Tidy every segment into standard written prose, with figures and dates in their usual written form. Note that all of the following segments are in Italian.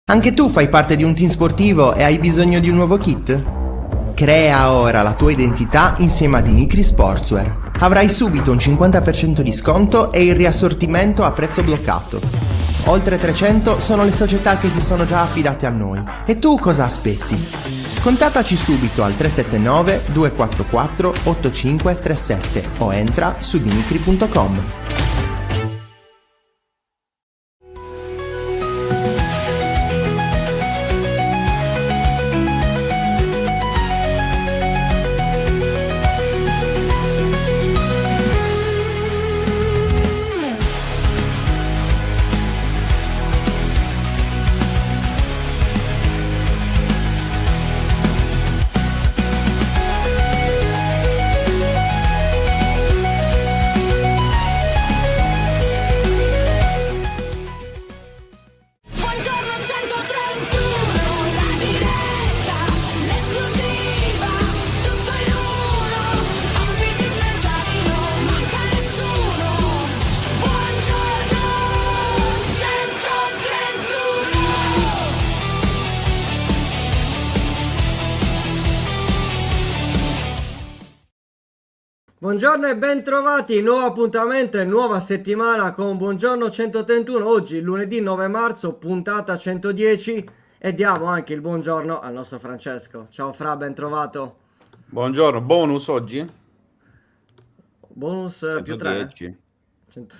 Anche tu fai parte di un team sportivo e hai bisogno di un nuovo kit? Crea ora la tua identità insieme a Dinicri Sportswear. Avrai subito un 50% di sconto e il riassortimento a prezzo bloccato. Oltre 300 sono le società che si sono già affidate a noi. E tu cosa aspetti? Contattaci subito al 379 244 8537 o entra su dinicri.com. Buongiorno e ben trovati, nuovo appuntamento e nuova settimana con Buongiorno 131, oggi lunedì 9 marzo, puntata 110 e diamo anche il buongiorno al nostro Francesco. Ciao Fra, ben trovato. Buongiorno, bonus oggi? Bonus più 3?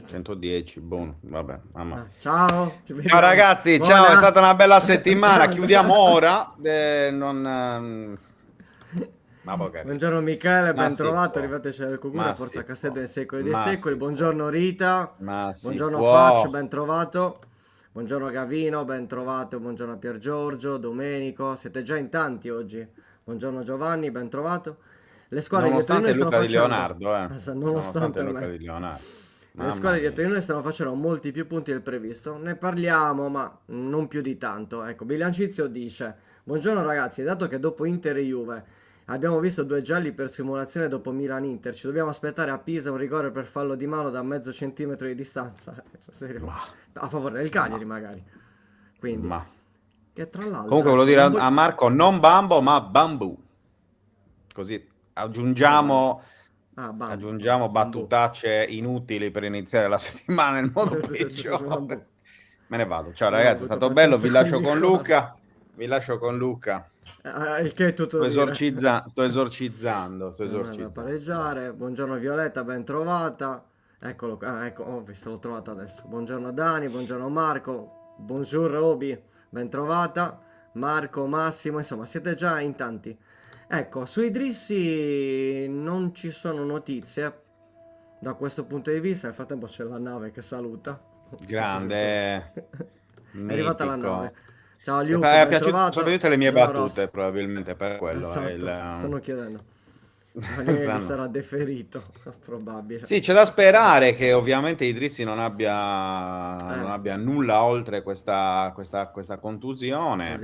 110, bonus, vabbè, mamma. Ciao. Ciao ragazzi, ciao, è stata una bella settimana, chiudiamo ora, Buongiorno Michele, ben trovato, arrivateci al Cugura, Forza Castello dei secoli dei secoli. Buongiorno Rita, buongiorno Faccio, ben trovato. Buongiorno Gavino, ben trovato. Buongiorno Pier Giorgio, Domenico, siete già in tanti oggi. Buongiorno Giovanni, ben trovato. Le squadre nonostante di Luca Di Leonardo, nonostante Luca me. Di Leonardo. Le squadre di Torino stanno facendo molti più punti del previsto. Ne parliamo, ma non più di tanto. Ecco, Bilancizio dice: buongiorno ragazzi, dato che dopo Inter e Juve abbiamo visto 2 gialli per simulazione dopo Milan-Inter, ci dobbiamo aspettare a Pisa un rigore per fallo di mano da mezzo centimetro di distanza. A favore del Cagliari magari. Quindi, che tra l'altro... Comunque volevo dire a Marco, non Bambo, ma Bambù. Così aggiungiamo battutacce inutili per iniziare la settimana nel modo peggiore. Me ne vado. Ciao ragazzi, è stato bello, vi lascio con Luca. Il che è tutto sto esorcizzando. Pareggiare. Buongiorno Violetta, ben trovata. Eccolo qua, ecco, visto, l'ho trovata adesso. Buongiorno Dani, buongiorno Marco, buongiorno Roby, ben trovata. Marco, Massimo, insomma, siete già in tanti. Ecco, sui Drissi non ci sono notizie da questo punto di vista. Nel frattempo c'è la nave che saluta. Grande. È arrivata la nave. Ciao Luke, ben trovato. Sono vedute le mie battute, probabilmente per quello. Esatto, stanno chiedendo. Magari sarà deferito, probabile. Sì, c'è da sperare che ovviamente Idrissi non abbia nulla oltre questa contusione.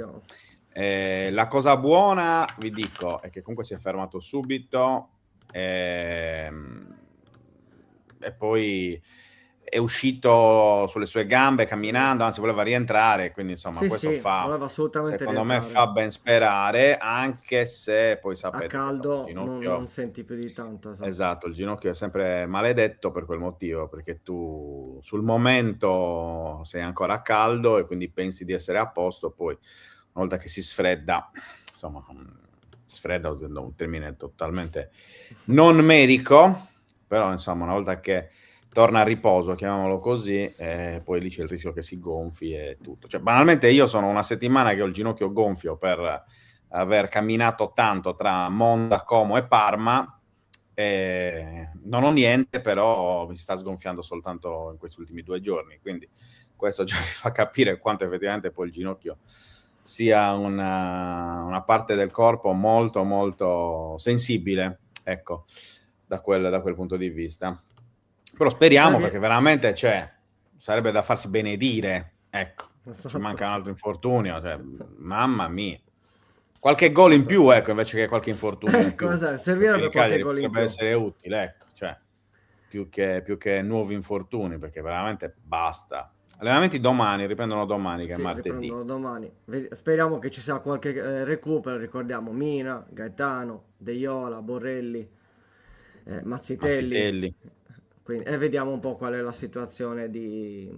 La cosa buona, vi dico, è che comunque si è fermato subito e poi è uscito sulle sue gambe camminando, anzi voleva rientrare, quindi insomma secondo me fa ben sperare, anche se poi sapete a caldo non senti più di tanto. Esatto, il ginocchio è sempre maledetto per quel motivo, perché tu sul momento sei ancora a caldo e quindi pensi di essere a posto, poi una volta che si sfredda, insomma, usando un termine totalmente non medico, però insomma una volta che torna a riposo, chiamiamolo così, poi lì c'è il rischio che si gonfi e tutto. Cioè, banalmente io sono una settimana che ho il ginocchio gonfio per aver camminato tanto tra Monza, Como e Parma, non ho niente, però mi si sta sgonfiando soltanto in questi ultimi 2 giorni, quindi questo già mi fa capire quanto effettivamente poi il ginocchio sia una parte del corpo molto molto sensibile, ecco, da quel punto di vista. Però speriamo, perché veramente sarebbe da farsi benedire, ecco. Esatto. Ci manca un altro infortunio, mamma mia. Qualche gol in più, ecco, invece che qualche infortunio in più. Servirebbe qualche gol in più. Potrebbe essere utile, ecco, più che nuovi infortuni, perché veramente basta. Allenamenti domani, riprendono domani, che è Sì, martedì. riprendono domani. Speriamo che ci sia qualche recupero. Ricordiamo Mina, Gaetano, De Iola, Borrelli, Mazzitelli. Mazzitelli. E vediamo un po' qual è la situazione di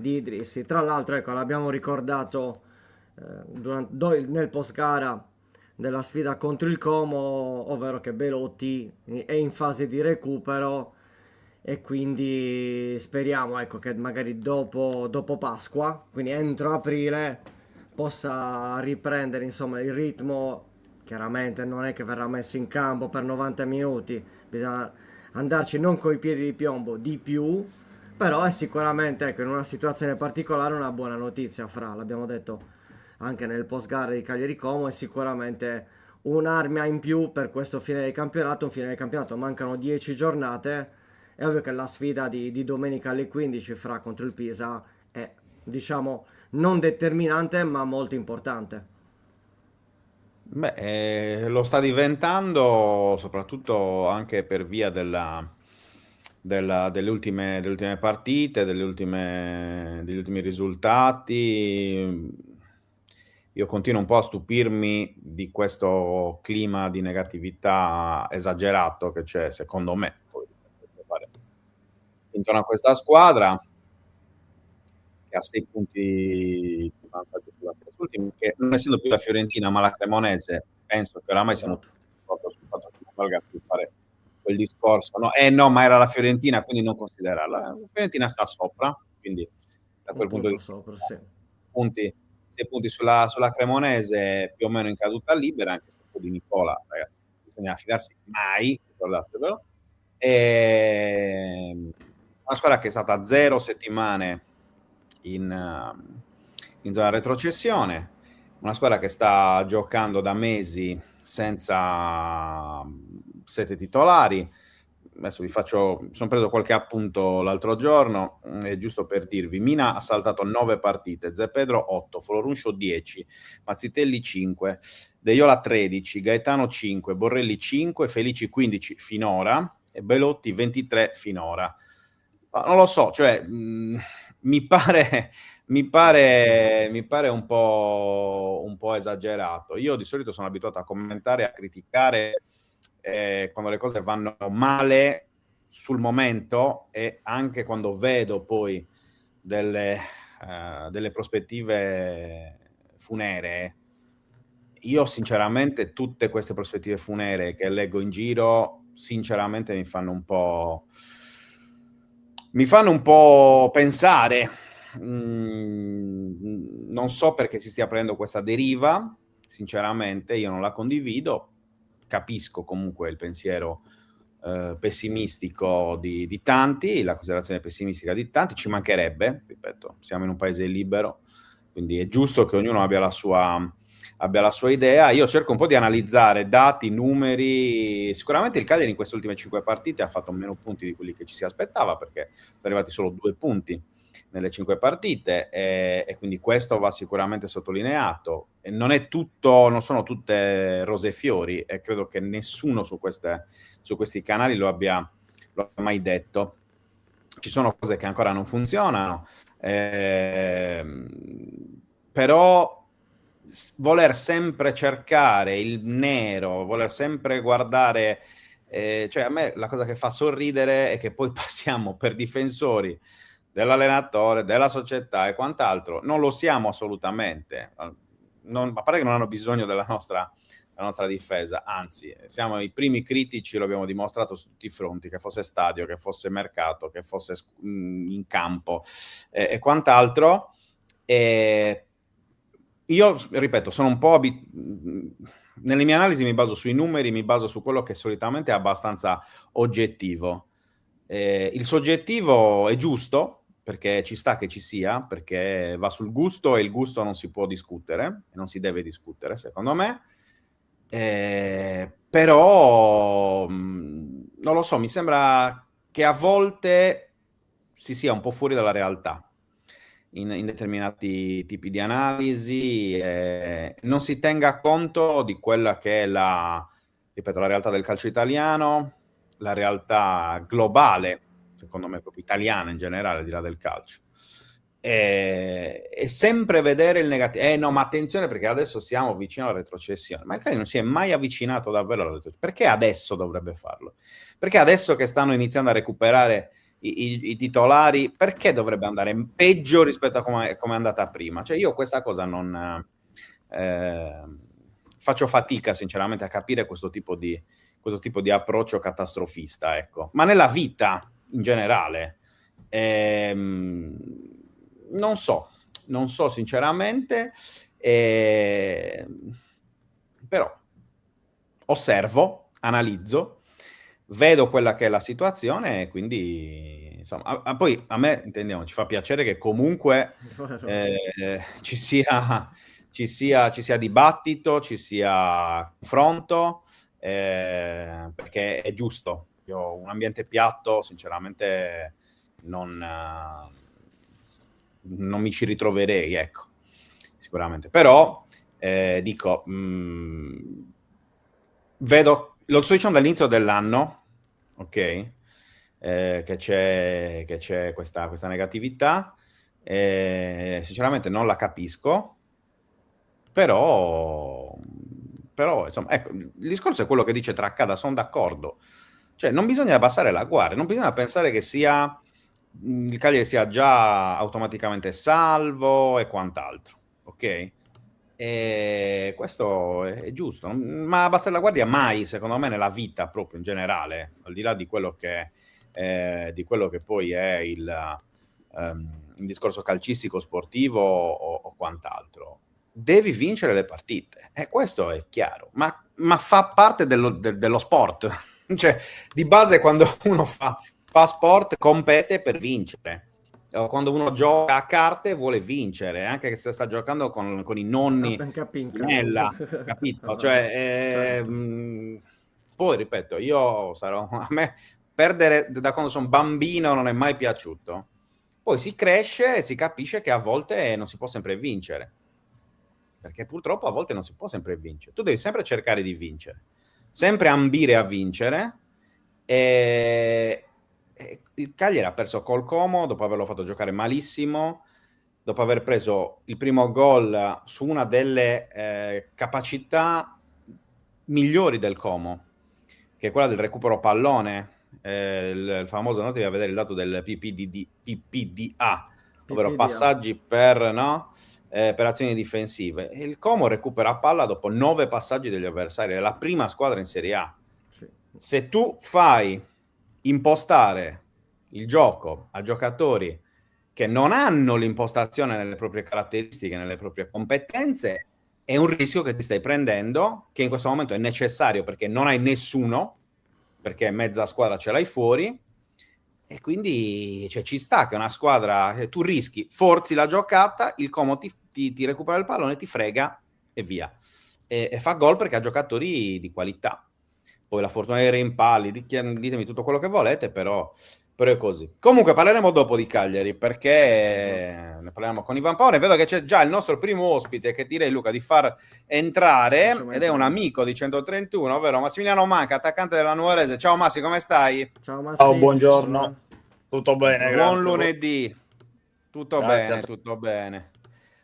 Idrissi. Tra l'altro, ecco, l'abbiamo ricordato nel post gara della sfida contro il Como, ovvero che Belotti è in fase di recupero e quindi speriamo, ecco, che magari dopo Pasqua, quindi entro aprile, possa riprendere insomma il ritmo. Chiaramente non è che verrà messo in campo per 90 minuti, bisogna andarci non coi piedi di piombo di più, però è sicuramente, ecco, in una situazione particolare una buona notizia, Fra, l'abbiamo detto anche nel post gara di Cagliari Como, è sicuramente un'arma in più per questo fine del campionato. Un fine del campionato, mancano 10 giornate, è ovvio che la sfida di domenica alle 15 Fra contro il Pisa è, diciamo, non determinante ma molto importante. Beh, lo sta diventando soprattutto anche per via delle ultime partite, degli ultimi risultati. Io continuo un po' a stupirmi di questo clima di negatività esagerato che c'è, secondo me. Poi, intorno a questa squadra che ha 6 punti di vantaggio sulla terzultima, che non essendo più la Fiorentina ma la Cremonese, penso che oramai siamo Esatto. tutti d'accordo sul fatto che non valga più fare quel discorso, no, no, ma era la Fiorentina, quindi non considerarla. La Fiorentina sta sopra, quindi da Un quel punto di punto vista sopra, sì. punti 6 punti sulla Cremonese, più o meno in caduta libera, anche se poi di Nicola, ragazzi, bisogna fidarsi mai, ricordatevelo. Una squadra che è stata 0 settimane in zona retrocessione, una squadra che sta giocando da mesi senza 7 titolari. Adesso sono preso qualche appunto l'altro giorno, giusto per dirvi: Mina ha saltato 9 partite, Zepedro 8, Floruncio 10, Mazzitelli 5, De Iola 13, Gaetano 5, Borrelli 5, Felici 15 finora e Belotti 23 finora. Ma non lo so, cioè mi pare un po' esagerato. Io di solito sono abituato a commentare e a criticare quando le cose vanno male sul momento, e anche quando vedo poi delle prospettive funeree. Io sinceramente tutte queste prospettive funeree che leggo in giro, sinceramente mi fanno un po' pensare. Non so perché si stia prendendo questa deriva, sinceramente io non la condivido. Capisco comunque il pensiero pessimistico di tanti, la considerazione pessimistica di tanti, ci mancherebbe, ripeto, siamo in un paese libero, quindi è giusto che ognuno abbia la sua idea. Io cerco un po' di analizzare dati, numeri. Sicuramente il Cagliari in queste ultime 5 partite ha fatto meno punti di quelli che ci si aspettava, perché sono arrivati solo 2 punti nelle 5 partite, e quindi questo va sicuramente sottolineato. E non sono tutte rose e fiori, e credo che nessuno su questi canali lo abbia mai detto. Ci sono cose che ancora non funzionano, però voler sempre cercare il nero, voler sempre guardare, cioè a me la cosa che fa sorridere è che poi passiamo per difensori dell'allenatore, della società e quant'altro. Non lo siamo assolutamente, a parte che non hanno bisogno della nostra difesa, anzi siamo i primi critici, lo abbiamo dimostrato su tutti i fronti, che fosse stadio, che fosse mercato, che fosse in campo e quant'altro. Io ripeto, sono un po' nelle mie analisi mi baso sui numeri, mi baso su quello che solitamente è abbastanza oggettivo. Il soggettivo è giusto, perché ci sta che ci sia, perché va sul gusto, e il gusto non si può discutere, non si deve discutere, secondo me. Però non lo so, mi sembra che a volte si sia un po' fuori dalla realtà in determinati tipi di analisi, non si tenga conto di quella che è ripeto, la realtà del calcio italiano, la realtà globale, secondo me proprio italiana in generale, al di là del calcio. e sempre vedere il negativo. No, ma attenzione perché adesso siamo vicino alla retrocessione. Ma il Cagliari non si è mai avvicinato davvero alla retrocessione. Perché adesso dovrebbe farlo? Perché adesso che stanno iniziando a recuperare i titolari, perché dovrebbe andare peggio rispetto a come è andata prima? Cioè io questa cosa non... faccio fatica sinceramente a capire questo tipo di approccio catastrofista, ecco. Ma nella vita in generale... non so sinceramente, però osservo, analizzo, vedo quella che è la situazione e quindi insomma, poi a me, intendiamo, ci fa piacere che comunque ci sia dibattito, ci sia confronto, perché è giusto. Io un ambiente piatto, sinceramente, non mi ci ritroverei, ecco, sicuramente. Però, dico, vedo, lo sto dicendo dall'inizio dell'anno, ok? Che c'è questa negatività, sinceramente non la capisco, però insomma, ecco, il discorso è quello che dice Traccada, sono d'accordo. Cioè, non bisogna abbassare la guardia, non bisogna pensare che il Cagliari sia già automaticamente salvo e quant'altro, ok? E questo è giusto, ma abbassare la guardia mai, secondo me, nella vita proprio in generale, al di là di quello che poi è il discorso calcistico, sportivo o quant'altro. Devi vincere le partite, e questo è chiaro, ma fa parte dello sport. Cioè, di base quando uno fa sport compete per vincere. O quando uno gioca a carte vuole vincere, anche se sta giocando con i nonni di Nella, capito? Cioè, poi ripeto, a me perdere da quando sono bambino non è mai piaciuto. Poi si cresce e si capisce che a volte non si può sempre vincere, perché purtroppo a volte non si può sempre vincere. Tu devi sempre cercare di vincere, sempre ambire a vincere. E il Cagliari ha perso col Como dopo averlo fatto giocare malissimo, dopo aver preso il primo gol su una delle capacità migliori del Como, che è quella del recupero pallone, il famoso, andatevi a vedere il dato del PPDA, ovvero passaggi per azioni difensive. E il Como recupera palla dopo 9 passaggi degli avversari, è la prima squadra in Serie A. Sì. Se tu fai impostare il gioco a giocatori che non hanno l'impostazione nelle proprie caratteristiche, nelle proprie competenze, è un rischio che ti stai prendendo, che in questo momento è necessario perché non hai nessuno, perché mezza squadra ce l'hai fuori, e quindi ci sta che una squadra, tu rischi, forzi la giocata, il Como ti recupera il pallone, ti frega e via. E fa gol perché ha giocatori di qualità. Poi la fortuna dei rimpalli, ditemi tutto quello che volete, però è così. Comunque parleremo dopo di Cagliari, perché ne parliamo con Ivan Paone. Vedo che c'è già il nostro primo ospite, che direi, Luca, di far entrare, ed è un amico di 131, ovvero Massimiliano Manca, attaccante della Nuorese. Ciao Massi, come stai? Ciao Massi. Ciao, buongiorno. Tutto bene, grazie. Buon lunedì. Tutto Grazie. bene, tutto bene.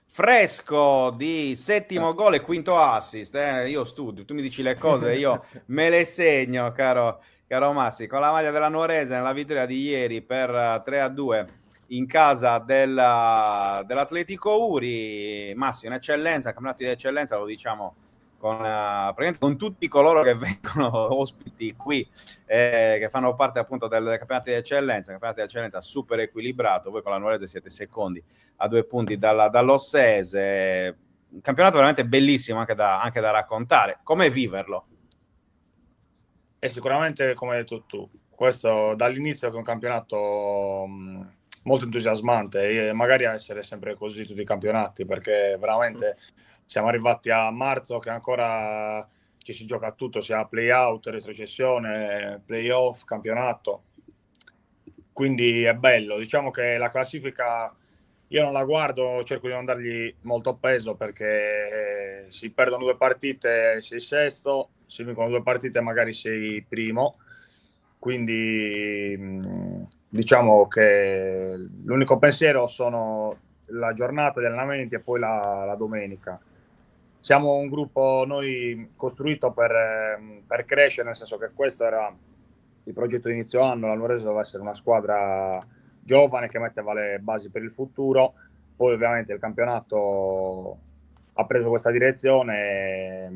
Fresco di settimo gol e quinto assist. Io studio, tu mi dici le cose, io me le segno, caro Massi. Con la maglia della Nuorese nella vittoria di ieri per 3-2 in casa dell'Atletico Uri. Massi, un'eccellenza, campionati di eccellenza, lo diciamo praticamente con tutti coloro che vengono ospiti qui, che fanno parte appunto del campionato di eccellenza super equilibrato. Voi con la Nuorese siete secondi a 2 punti dall'Ossese, un campionato veramente bellissimo anche da raccontare. Come viverlo? E sicuramente, come hai detto tu, questo dall'inizio è un campionato molto entusiasmante, e magari a essere sempre così tutti i campionati, perché veramente siamo arrivati a marzo che ancora ci si gioca tutto, sia play-out, retrocessione, play-off, campionato. Quindi è bello. Diciamo che la classifica io non la guardo, cerco di non dargli molto peso, perché si perdono 2 partite sei sesto, si vincono 2 partite magari sei primo. Quindi diciamo che l'unico pensiero sono la giornata di allenamenti e poi la domenica. Siamo un gruppo noi costruito per crescere, nel senso che questo era il progetto di inizio anno. La Nuorese doveva essere una squadra giovane che metteva le basi per il futuro. Poi ovviamente il campionato ha preso questa direzione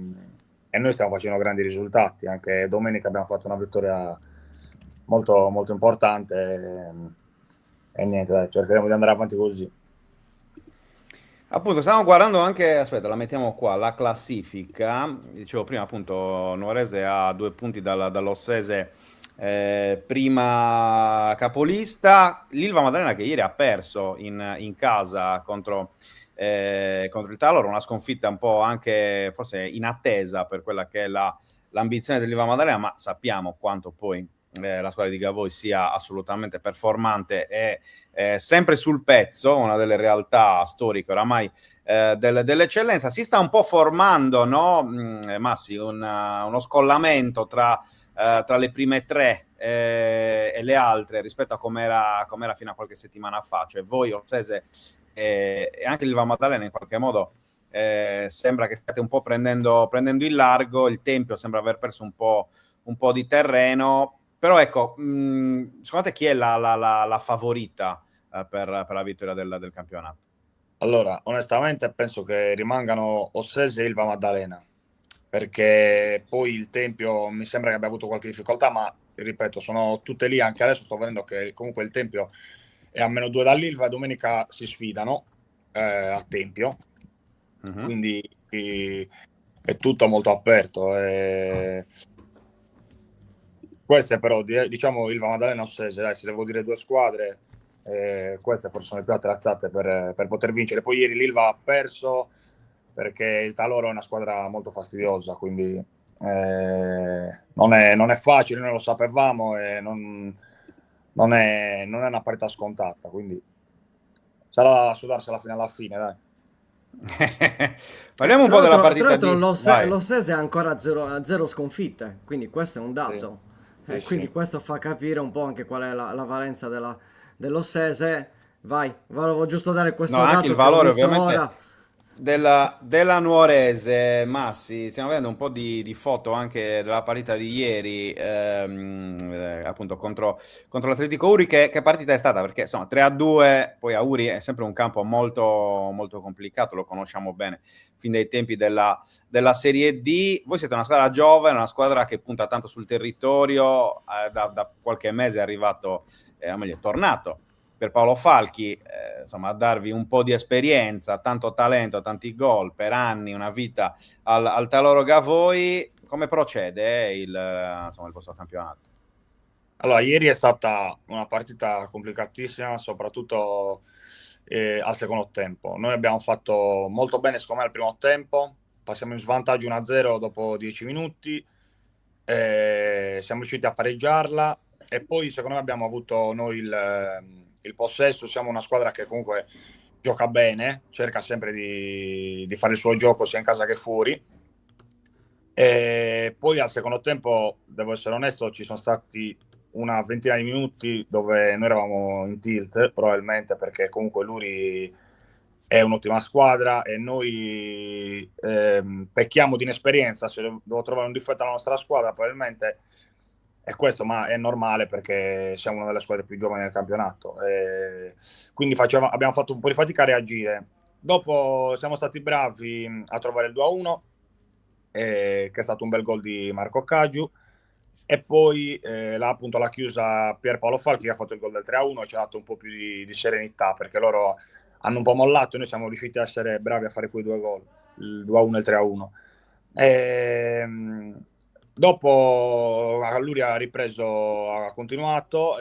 e noi stiamo facendo grandi risultati. Anche domenica abbiamo fatto una vittoria molto, molto importante e niente, dai, cercheremo di andare avanti così. Appunto, stiamo guardando anche, aspetta, la mettiamo qua, la classifica. Dicevo prima, appunto, Nuorese ha 2 punti dall'Ossese, prima capolista. L'Ilva Maddalena che ieri ha perso in casa contro il Taloro, una sconfitta un po' anche forse inattesa per quella che è l'ambizione dell'Ilva Maddalena, ma sappiamo quanto poi la squadra di Gavoi sia assolutamente performante e sempre sul pezzo, una delle realtà storiche oramai dell'eccellenza. Si sta un po' formando, no, Massi, uno scollamento tra le prime tre e le altre rispetto a com'era fino a qualche settimana fa, cioè voi, Orsese e anche l'Ilva Maddalena in qualche modo sembra che stiate un po' prendendo il largo, il Tempio sembra aver perso un po' di terreno. Però ecco, secondo te chi è la favorita per la vittoria del campionato? Allora, onestamente penso che rimangano Ossese e Ilva Maddalena, perché poi il Tempio mi sembra che abbia avuto qualche difficoltà, ma ripeto, sono tutte lì. Anche adesso sto vedendo che comunque il Tempio è a -2 dall'Ilva e domenica si sfidano a Tempio, quindi è tutto molto aperto. Queste però, diciamo, Ilva Maddalena e Ossese, dai, se devo dire 2 squadre, queste forse sono le più attrezzate per poter vincere. Poi ieri l'Ilva ha perso perché il Taloro è una squadra molto fastidiosa, quindi non è facile, noi lo sapevamo e non è una partita scontata, quindi sarà da sudarsela fino alla fine, dai. Parliamo un Tra po' della l'altro, tra partita l'altro vai. l'Ossese è ancora a zero sconfitte, quindi questo è un dato. Sì, Quindi sì. questo fa capire un po' anche qual è la valenza dell'Ossese. Vai, volevo giusto dare No, questo anche il dato che ho valore visto ovviamente ora. della Nuorese. Massi, stiamo vedendo un po' di foto anche della partita di ieri, appunto contro l'Atletico Uri. Che partita è stata? Perché insomma 3-2, poi a Uri è sempre un campo molto, molto complicato, lo conosciamo bene fin dai tempi della Serie D. Voi siete una squadra giovane, una squadra che punta tanto sul territorio, da qualche mese è arrivato, o meglio, è tornato per Paolo Falchi, insomma, a darvi un po' di esperienza, tanto talento, tanti gol per anni, una vita al Taloro Gavoi. Come procede il vostro campionato? Allora, ieri è stata una partita complicatissima, soprattutto al secondo tempo. Noi abbiamo fatto molto bene, secondo me, al primo tempo. Passiamo in svantaggio 1-0 dopo 10 minuti. Siamo riusciti a pareggiarla e poi, secondo me, abbiamo avuto noi il possesso. Siamo una squadra che comunque gioca bene, cerca sempre di fare il suo gioco sia in casa che fuori. E poi al secondo tempo, devo essere onesto, ci sono stati una ventina di minuti dove noi eravamo in tilt, probabilmente perché comunque l'Uri è un'ottima squadra e noi pecchiamo di inesperienza. Se devo trovare un difetto alla nostra squadra probabilmente è questo, ma è normale perché siamo una delle squadre più giovani del campionato, quindi abbiamo fatto un po' di fatica a reagire. Dopo siamo stati bravi a trovare il 2-1, che è stato un bel gol di Marco Caggiu, e poi appunto l'ha chiusa Pierpaolo Falchi, che ha fatto il gol del 3-1 e ci ha dato un po' più di serenità, perché loro hanno un po' mollato e noi siamo riusciti a essere bravi a fare quei 2 gol, il 2-1 e il 3-1. Dopo lui ha ripreso, ha continuato,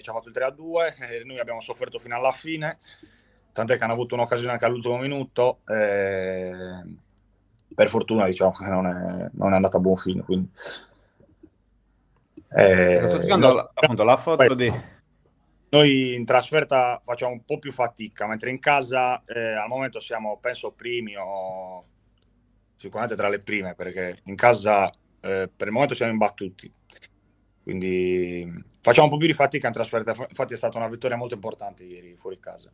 ci ha fatto il 3-2 e noi abbiamo sofferto fino alla fine, tant'è che hanno avuto un'occasione anche all'ultimo minuto. Per fortuna, diciamo, che non è andata a buon fine, quindi Sto cercando appunto la foto di... Noi in trasferta facciamo un po' più fatica, mentre in casa al momento siamo, penso, primi o sicuramente tra le prime, perché in casa per il momento siamo imbattuti. Quindi facciamo un po' più di fatica in trasferta, infatti è stata una vittoria molto importante ieri fuori casa.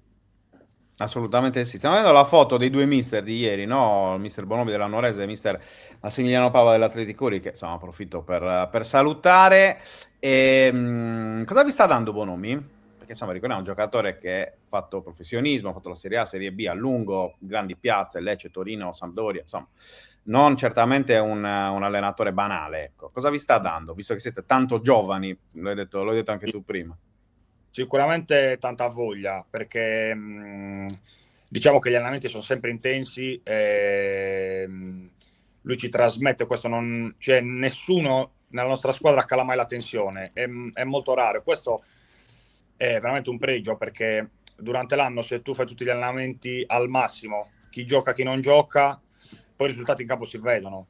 Assolutamente sì. Stiamo vedendo la foto dei due mister di ieri, no? Il mister Bonomi della Nuorese e il mister Massimiliano Pava dell'Atletico Curi, che insomma approfitto per salutare. Cosa vi sta dando Bonomi? Perché insomma ricordiamo un giocatore che ha fatto professionismo, ha fatto la Serie A, Serie B a lungo, grandi piazze, Lecce, Torino, Sampdoria, insomma, non certamente un allenatore banale, ecco. Cosa vi sta dando, visto che siete tanto giovani, l'hai detto anche tu prima. Sicuramente tanta voglia, perché diciamo che gli allenamenti sono sempre intensi e lui ci trasmette questo, non c'è nessuno nella nostra squadra cala mai la tensione, è molto raro. Questo è veramente un pregio, perché durante l'anno, se tu fai tutti gli allenamenti al massimo, chi gioca, chi non gioca, poi i risultati in campo si vedono.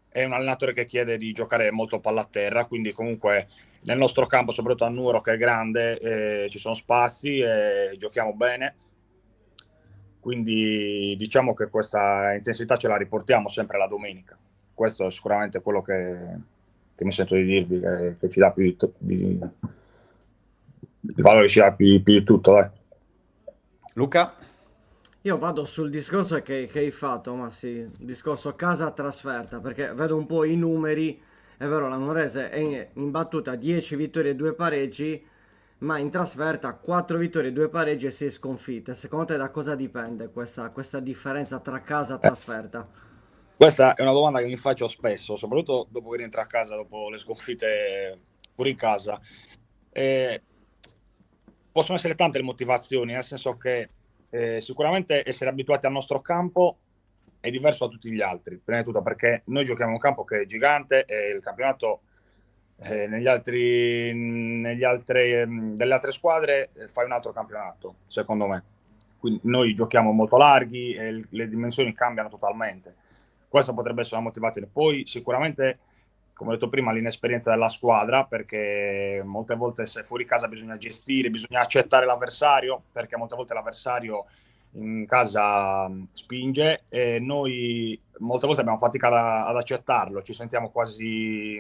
È un allenatore che chiede di giocare molto palla a terra, quindi comunque nel nostro campo, soprattutto a Nuoro che è grande, ci sono spazi e giochiamo bene, quindi diciamo che questa intensità ce la riportiamo sempre la domenica. Questo è sicuramente quello che mi sento di dirvi, che ci dà più il valore, ci dà più di tutto, dai. Luca? Io vado sul discorso che hai fatto, ma sì, discorso casa-trasferta, perché vedo un po' i numeri. È vero, la Nuorese è in battuta 10 vittorie e 2 pareggi, ma in trasferta 4 vittorie e 2 pareggi e 6 sconfitte. Secondo te da cosa dipende questa differenza tra casa e trasferta? Questa è una domanda che mi faccio spesso, soprattutto dopo che rientro a casa, dopo le sconfitte pure in casa. Eh, Possono essere tante le motivazioni, nel senso che sicuramente essere abituati al nostro campo è diverso da tutti gli altri, prima di tutto perché noi giochiamo in un campo che è gigante e il campionato delle altre squadre fai un altro campionato, secondo me. Quindi noi giochiamo molto larghi e le dimensioni cambiano totalmente. Questa potrebbe essere una motivazione. Poi sicuramente, come ho detto prima, l'inesperienza della squadra, perché molte volte se fuori casa bisogna gestire, bisogna accettare l'avversario, perché molte volte l'avversario in casa spinge e noi molte volte abbiamo fatica ad accettarlo, ci sentiamo quasi,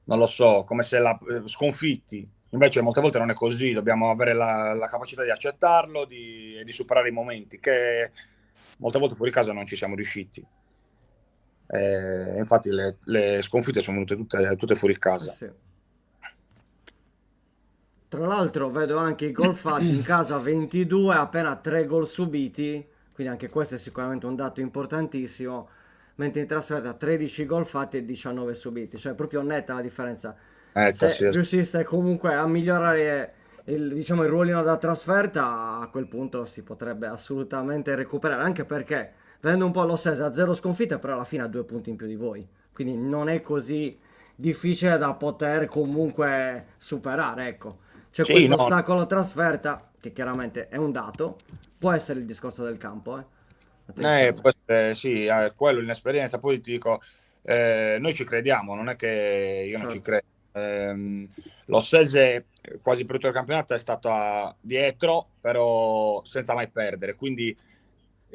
non lo so, come se sconfitti. Invece molte volte non è così, dobbiamo avere la capacità di accettarlo e di superare i momenti che molte volte fuori casa non ci siamo riusciti. Infatti le sconfitte sono venute tutte fuori casa. Sì. Tra l'altro vedo anche i gol fatti in casa 22, appena 3 gol subiti, quindi anche questo è sicuramente un dato importantissimo, mentre in trasferta 13 gol fatti e 19 subiti, cioè è proprio netta la differenza. Se Sì. riusciste comunque a migliorare diciamo, il ruolino da trasferta, a quel punto si potrebbe assolutamente recuperare, anche perché vedendo un po' lo Sesa a 0 sconfitte, però alla fine ha 2 punti in più di voi, quindi non è così difficile da poter comunque superare, ecco. C'è Sì, questo no, ostacolo trasferta, che chiaramente è un dato, può essere il discorso del campo, attenzione. può essere, sì, quello l'inesperienza. Poi ti dico, noi ci crediamo, non è che io non ci Certo. credo. Lo Selse quasi per tutto il campionato è stato dietro, però senza mai perdere. Quindi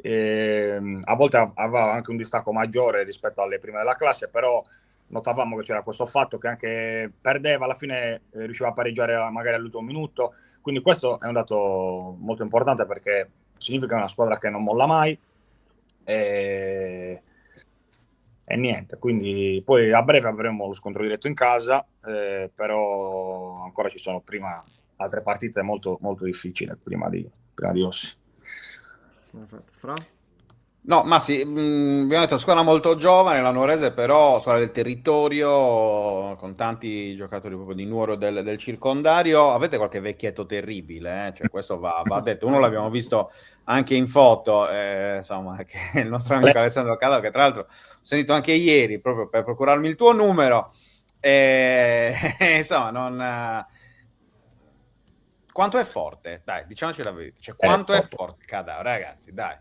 a volte aveva anche un distacco maggiore rispetto alle prime della classe, però notavamo che c'era questo fatto che anche perdeva, alla fine riusciva a pareggiare magari all'ultimo minuto. Quindi questo è un dato molto importante, perché significa che è una squadra che non molla mai. E, e niente, quindi poi a breve avremo lo scontro diretto in casa, però ancora ci sono prima altre partite molto, molto difficili prima di Ossi. Perfetto. Fra? No, ma sì, abbiamo detto squadra molto giovane, la Nuorese però, squadra del territorio, con tanti giocatori proprio di Nuoro del circondario. Avete qualche vecchietto terribile, eh? Cioè, questo va detto. Uno l'abbiamo visto anche in foto, insomma, che è il nostro amico Alessandro Cadao, che tra l'altro ho sentito anche ieri, proprio per procurarmi il tuo numero. Insomma, non... Quanto è forte? Dai, diciamoci la verità. Cioè, quanto è forte Cadao, ragazzi, dai.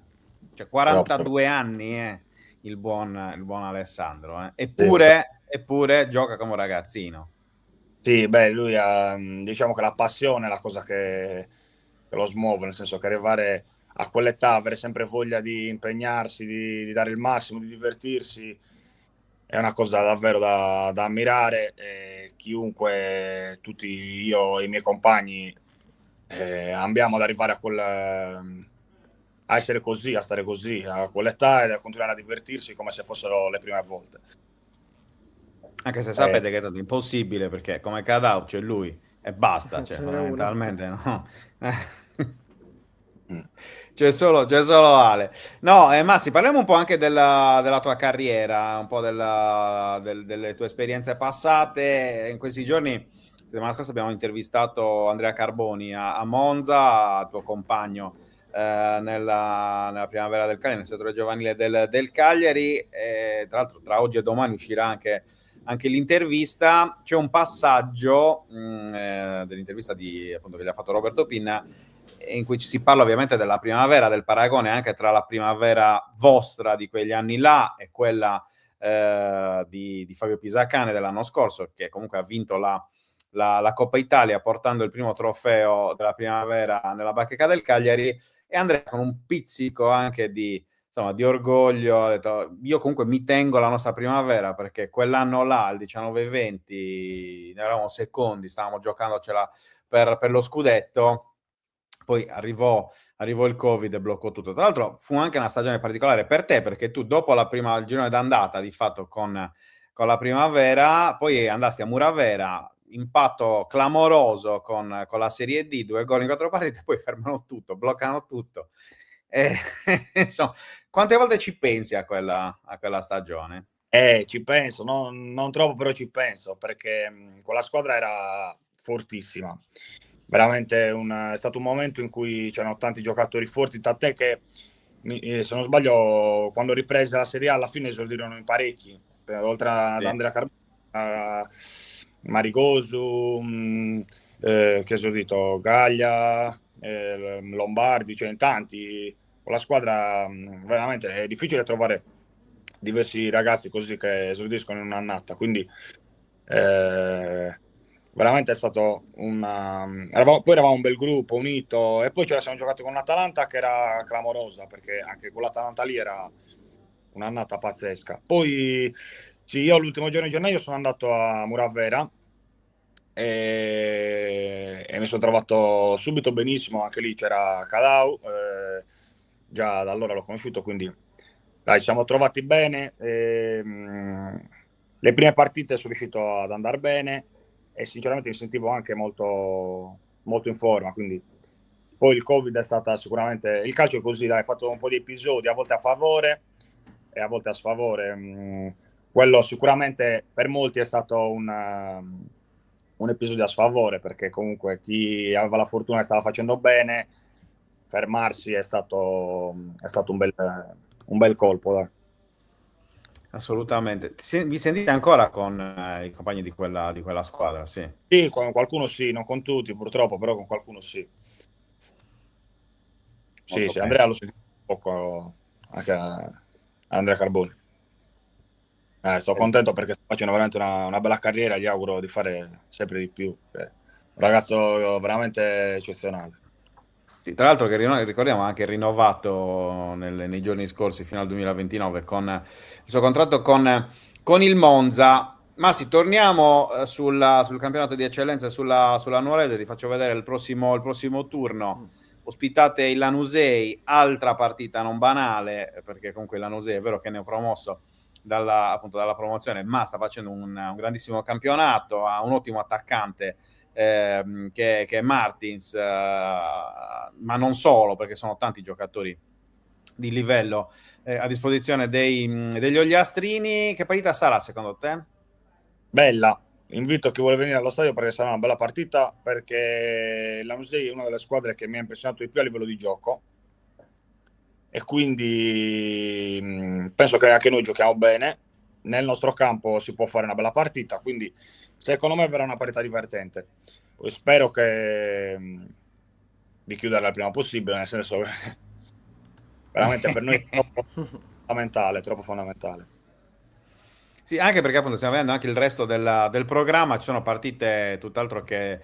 Cioè, 42 anni, il buon Alessandro. Eppure gioca come un ragazzino. Sì, beh, lui ha, diciamo che la passione è la cosa che lo smuove, nel senso che arrivare a quell'età, avere sempre voglia di impegnarsi, di dare il massimo, di divertirsi, è una cosa davvero da ammirare. E chiunque, tutti io e i miei compagni, Ambiamo ad arrivare a essere così, a stare così, a quell'età e a continuare a divertirsi come se fossero le prime volte. Anche se sapete che è stato impossibile, perché come Cadau c'è lui e basta, cioè Ce n'è uno. fondamentalmente no. C'è solo Ale. No, Massi, parliamo un po' anche della tua carriera, un po' delle tue esperienze passate. In questi giorni, settimana scorsa, abbiamo intervistato Andrea Carboni a Monza, tuo compagno nella primavera del Cagliari, nel settore giovanile del Cagliari. E, tra l'altro, tra oggi e domani uscirà anche l'intervista. C'è un passaggio dell'intervista appunto, che gli ha fatto Roberto Pinna, in cui ci si parla ovviamente della primavera, del paragone anche tra la primavera vostra di quegli anni là e quella di Fabio Pisacane dell'anno scorso, che comunque ha vinto la Coppa Italia portando il primo trofeo della primavera nella bacheca del Cagliari, e Andrea con un pizzico anche di orgoglio ha detto: io comunque mi tengo la nostra primavera, perché quell'anno là, il 19-20, ne eravamo secondi, stavamo giocandocela per lo scudetto. Poi arrivò il Covid e bloccò tutto. Tra l'altro fu anche una stagione particolare per te, perché tu dopo il girone d'andata di fatto con la primavera, poi andasti a Muravera, impatto clamoroso con la Serie D, 2 gol in 4 partite, poi fermano tutto, bloccano tutto. Insomma, quante volte ci pensi a quella stagione? Ci penso, non troppo, però ci penso, perché quella squadra era fortissima. Veramente è stato un momento in cui c'erano tanti giocatori forti, tant'è che, se non sbaglio, quando riprese la Serie A, alla fine esordirono in parecchi, oltre ad Andrea Carboni, Marigosu, che ha esordito, Gaglia, Lombardi, cioè in tanti. Con la squadra veramente è difficile trovare diversi ragazzi così che esordiscono in un'annata, quindi veramente è stato poi eravamo un bel gruppo unito, e poi ce la siamo giocati con l'Atalanta, che era clamorosa, perché anche con l'Atalanta lì era un'annata pazzesca. Poi sì, io l'ultimo giorno di gennaio sono andato a Muravera e mi sono trovato subito benissimo. Anche lì c'era Cadau, già da allora l'ho conosciuto, quindi dai, ci siamo trovati bene. Le prime partite sono riuscito ad andare bene e sinceramente mi sentivo anche molto, molto in forma, quindi poi il Covid è stata sicuramente, il calcio è così, dai, hai fatto un po' di episodi, a volte a favore e a volte a sfavore. Quello sicuramente per molti è stato un episodio a sfavore, perché comunque chi aveva la fortuna e stava facendo bene, fermarsi è stato un bel colpo, dai. Assolutamente. Vi sentite ancora con i compagni di quella squadra? Sì. Sì, con qualcuno sì, non con tutti purtroppo, però con qualcuno sì. Sì, sì, Andrea lo sento un poco, anche Andrea Carboni. Sto contento perché sta facendo veramente una bella carriera, gli auguro di fare sempre di più. Un ragazzo veramente eccezionale. Sì, tra l'altro che ricordiamo anche rinnovato nei giorni scorsi fino al 2029 con il suo contratto con il Monza. Ma sì, torniamo sul campionato di eccellenza e sulla Nuorese. Ti faccio vedere il prossimo turno. Ospitate il Lanusei, altra partita non banale, perché comunque il Lanusei è vero che ne ho promosso appunto dalla promozione, ma sta facendo un grandissimo campionato, ha un ottimo attaccante che è Martins, ma non solo, perché sono tanti giocatori di livello a disposizione degli Ogliastrini. Che partita sarà secondo te? Bella, invito chi vuole venire allo stadio perché sarà una bella partita, perché l'Anusei è una delle squadre che mi ha impressionato di più a livello di gioco e quindi penso che anche noi giochiamo bene. Nel nostro campo si può fare una bella partita, quindi secondo me verrà una partita divertente. Poi spero di chiuderla il prima possibile, nel senso che veramente per noi è troppo fondamentale. Sì, anche perché appunto stiamo vedendo anche il resto del programma, ci sono partite tutt'altro che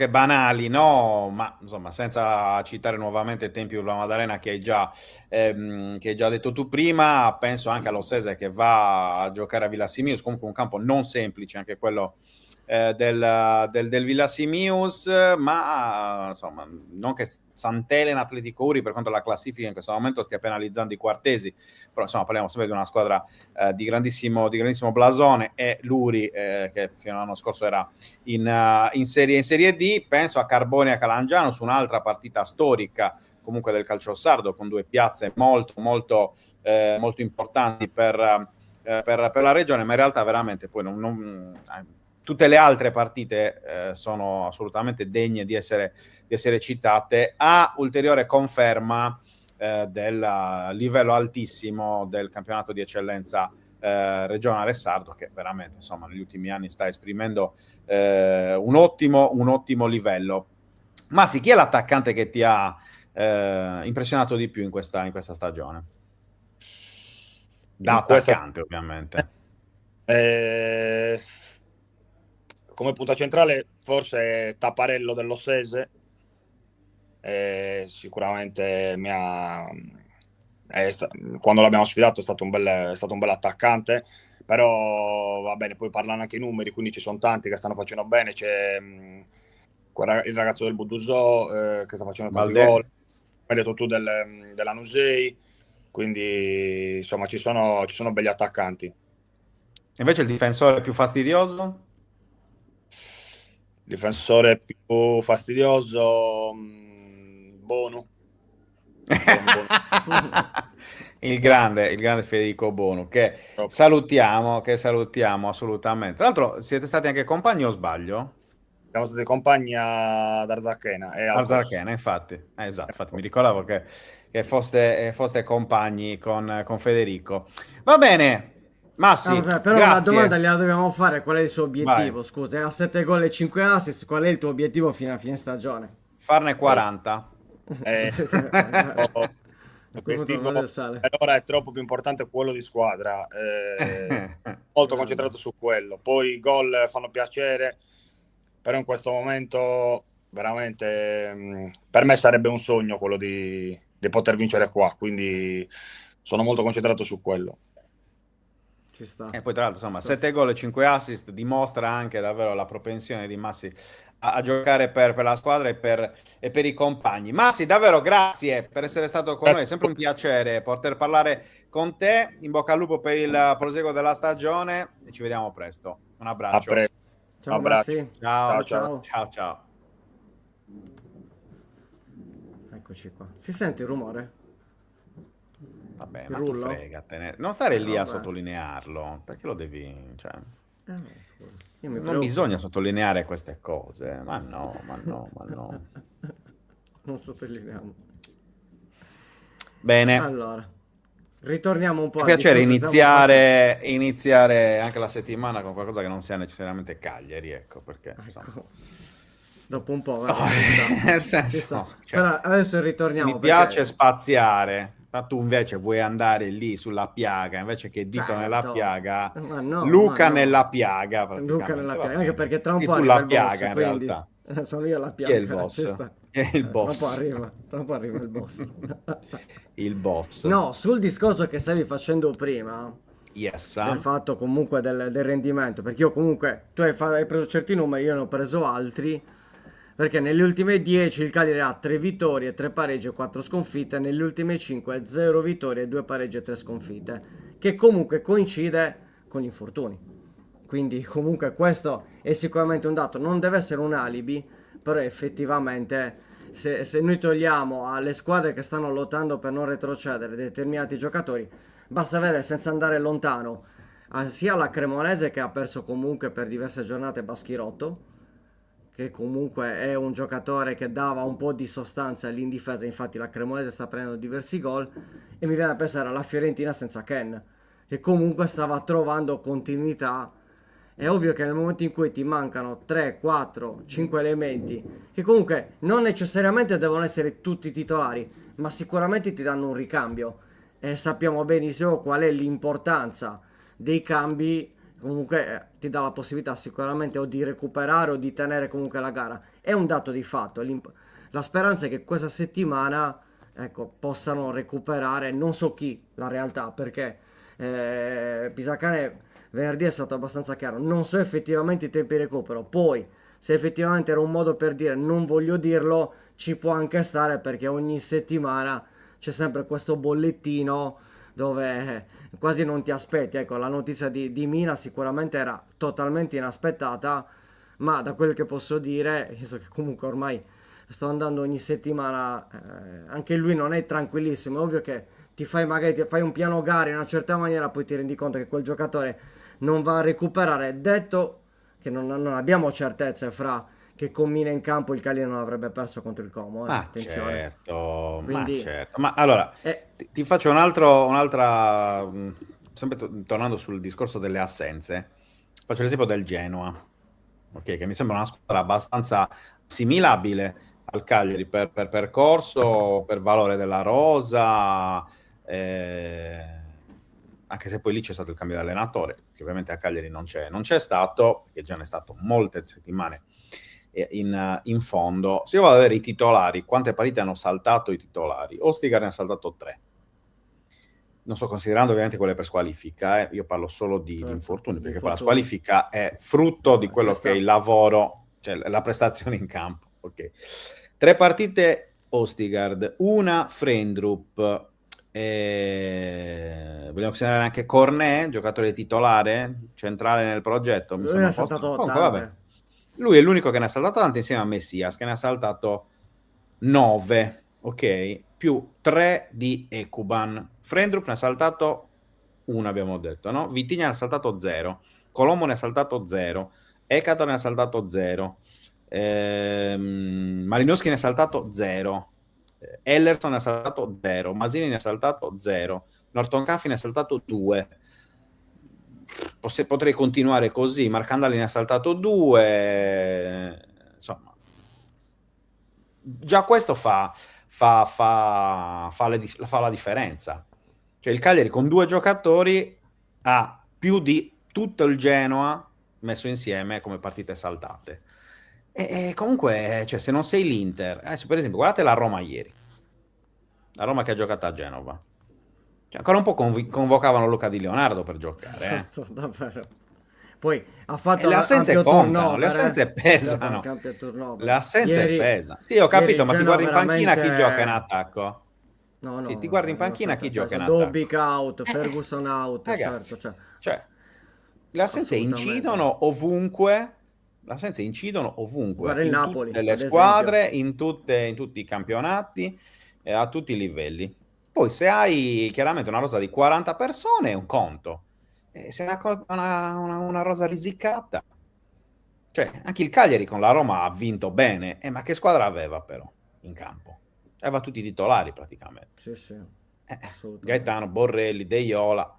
banali, no? Ma insomma, senza citare nuovamente il Tempio Urla Maddalena che hai già detto tu prima, penso anche all'Ossese che va a giocare a Villa Simius, comunque un campo non semplice, anche quello del Villa Simius, ma insomma, non che Sant'Elena Atletico Uri, per quanto la classifica in questo momento stia penalizzando i quartesi, però insomma parliamo sempre di una squadra di grandissimo blasone, e l'Uri che fino all'anno scorso era in serie D. Penso a Carbonia Calangiano, su un'altra partita storica comunque del calcio sardo, con due piazze molto importanti per la regione, ma in realtà veramente poi tutte le altre partite sono assolutamente degne di essere citate, a ulteriore conferma del livello altissimo del campionato di eccellenza regionale sardo, che veramente insomma negli ultimi anni sta esprimendo un ottimo livello. Ma sì, chi è l'attaccante che ti ha impressionato di più in questa stagione? Da attaccante, ovviamente. Come punta centrale forse Tapparello dell'Ossese, sicuramente quando l'abbiamo sfidato è stato un bel attaccante, però va bene, poi parlano anche i numeri, quindi ci sono tanti che stanno facendo bene. C'è il ragazzo del Budusò che sta facendo tanti gol, hai detto tu della Nusei, quindi insomma ci sono belli attaccanti. Invece il difensore più fastidioso? Difensore più fastidioso, Bono. il grande Federico Bono, che salutiamo assolutamente. Tra l'altro siete stati anche compagni, o sbaglio? Siamo stati compagni ad Arzachena e Arzachena, infatti. Esatto, infatti mi ricordavo che foste compagni con Federico. Va bene, Massi, però grazie. la domanda gliela dobbiamo fare: qual è il suo obiettivo? Vai. Scusa, a 7 gol e 5 assist, qual è il tuo obiettivo fino a fine stagione? Farne 40. L'obiettivo allora è troppo più importante quello di squadra, molto concentrato su quello. Poi i gol fanno piacere, però in questo momento veramente per me sarebbe un sogno quello di poter vincere qua, quindi sono molto concentrato su quello. Ci sta. E poi tra l'altro insomma 7 gol e 5 assist dimostra anche davvero la propensione di Massi a giocare per la squadra e per i compagni. Massi, davvero grazie per essere stato con noi, è sempre un piacere poter parlare con te. In bocca al lupo per il proseguo della stagione e ci vediamo presto. Un abbraccio. Ciao, Massi. Ciao. Eccoci qua. Si sente il rumore? Vabbè, ma tu fregatene. Non stare lì a sottolinearlo, perché lo devi... Cioè... non bisogna sottolineare queste cose. Ma no. Non sottolineiamo. Bene. Allora, ritorniamo un po' a piacere iniziare anche la settimana con qualcosa che non sia necessariamente Cagliari, ecco, perché insomma... dopo un po', nel senso, però adesso ritorniamo. Mi piace spaziare. Ma tu invece vuoi andare lì sulla piaga, invece che dito nella piaga, Luca nella piaga, anche perché tra un po' arriva il piaga, boss, in realtà. Sono io la piaga. Chi è il boss? Il boss. Tra un po' arriva il boss. Il boss. No, sul discorso che stavi facendo prima, del fatto comunque del rendimento, perché io comunque, tu hai preso certi numeri, io ne ho preso altri. Perché nelle ultime 10 il Cagliari ha 3 vittorie, 3 pareggi e 4 sconfitte, nelle ultime 5 0 vittorie, 2 pareggi e 3 sconfitte, che comunque coincide con gli infortuni. Quindi comunque questo è sicuramente un dato, non deve essere un alibi, però effettivamente se noi togliamo alle squadre che stanno lottando per non retrocedere determinati giocatori, basta vedere senza andare lontano sia la Cremonese, che ha perso comunque per diverse giornate Baschirotto, che comunque è un giocatore che dava un po' di sostanza lì in difesa, infatti la Cremonese sta prendendo diversi gol, e mi viene a pensare alla Fiorentina senza Ken, che comunque stava trovando continuità. È ovvio che nel momento in cui ti mancano 3, 4, 5 elementi, che comunque non necessariamente devono essere tutti titolari, ma sicuramente ti danno un ricambio, e sappiamo benissimo qual è l'importanza dei cambi. Comunque ti dà la possibilità sicuramente o di recuperare o di tenere comunque la gara. È un dato di fatto. La speranza è che questa settimana, ecco, possano recuperare, non so chi, la realtà, perché Pisacane venerdì è stato abbastanza chiaro. Non so effettivamente i tempi di recupero. Poi, se effettivamente era un modo per dire non voglio dirlo, ci può anche stare perché ogni settimana c'è sempre questo bollettino dove quasi non ti aspetti. Ecco, la notizia di Mina sicuramente era totalmente inaspettata, ma da quel che posso dire, visto che comunque ormai sto andando ogni settimana, anche lui non è tranquillissimo. È ovvio che magari ti fai un piano gare in una certa maniera, poi ti rendi conto che quel giocatore non va a recuperare. Detto che non abbiamo certezze fra che con Mina in campo il Cagliari non avrebbe perso contro il Como, Ma attenzione. certo, ma Quindi, certo. Ma allora, eh, ti faccio un'altra, sempre tornando sul discorso delle assenze, faccio l'esempio del Genoa, ok, che mi sembra una squadra abbastanza assimilabile al Cagliari per percorso, per valore della rosa, anche se poi lì c'è stato il cambio di allenatore, che ovviamente a Cagliari non c'è stato, perché già ne è stato molte settimane in fondo. Se io vado a vedere i titolari, quante partite hanno saltato i titolari? Ostigar ne ha saltato 3. Non sto considerando ovviamente quelle per squalifica, io parlo solo di certo, infortuni, gli perché poi la infortuni. squalifica è frutto di Ci quello che sta. è il lavoro, cioè la prestazione in campo. Ok. 3 partite Ostigard, una Frendrup, vogliamo considerare anche Cornet, giocatore titolare, centrale nel progetto, mi Lui ne sembra ha un po' strano. saltato Comunque, vabbè. tante. Lui è l'unico che ne ha saltato tante insieme a Messias, che ne ha saltato 9, ok? Più 3 di Ekuban. Frendrup ne ha saltato 1, abbiamo detto, no? Vitigna ne ha saltato 0. Colombo ne ha saltato 0. Ekato ne ha saltato 0. Malinowski ne ha saltato 0. Ellerson ne ha saltato 0. Masini ne ha saltato 0. Norton Caffi ne ha saltato 2. Potrei continuare così. Marcandali ne ha saltato 2. Insomma, già questo fa la differenza. Cioè il Cagliari con 2 giocatori ha più di tutto il Genoa messo insieme come partite saltate. E comunque, cioè, se non sei l'Inter, adesso per esempio, guardate la Roma ieri, la Roma che ha giocato a Genova. Cioè, ancora un po' convocavano Luca Di Leonardo per giocare. Esatto, davvero. Poi ha fatto Le assenze ampio contano, le turnover, assenze ha fatto pesano. anche ampio turnover. Le assenze Ieri, pesano. Sì, ho ieri capito, il ma ti Genoa guardi in panchina chi veramente... gioca in attacco? No, Sì, ti no, guardi in panchina chi gioca in attacco? Dobbik out, Ferguson out, Ragazzi, certo, cioè, le assenze assolutamente. incidono ovunque, le assenze incidono ovunque, Guarda il in Napoli, tutte le ad esempio. squadre, in tutti i campionati, a tutti i livelli. Poi se hai chiaramente una rosa di 40 persone è un conto, se è una rosa risicata, cioè anche il Cagliari con la Roma ha vinto bene, ma che squadra aveva però in campo? Aveva tutti i titolari praticamente. Sì, sì, assolutamente. Gaetano, Borrelli, De Iola.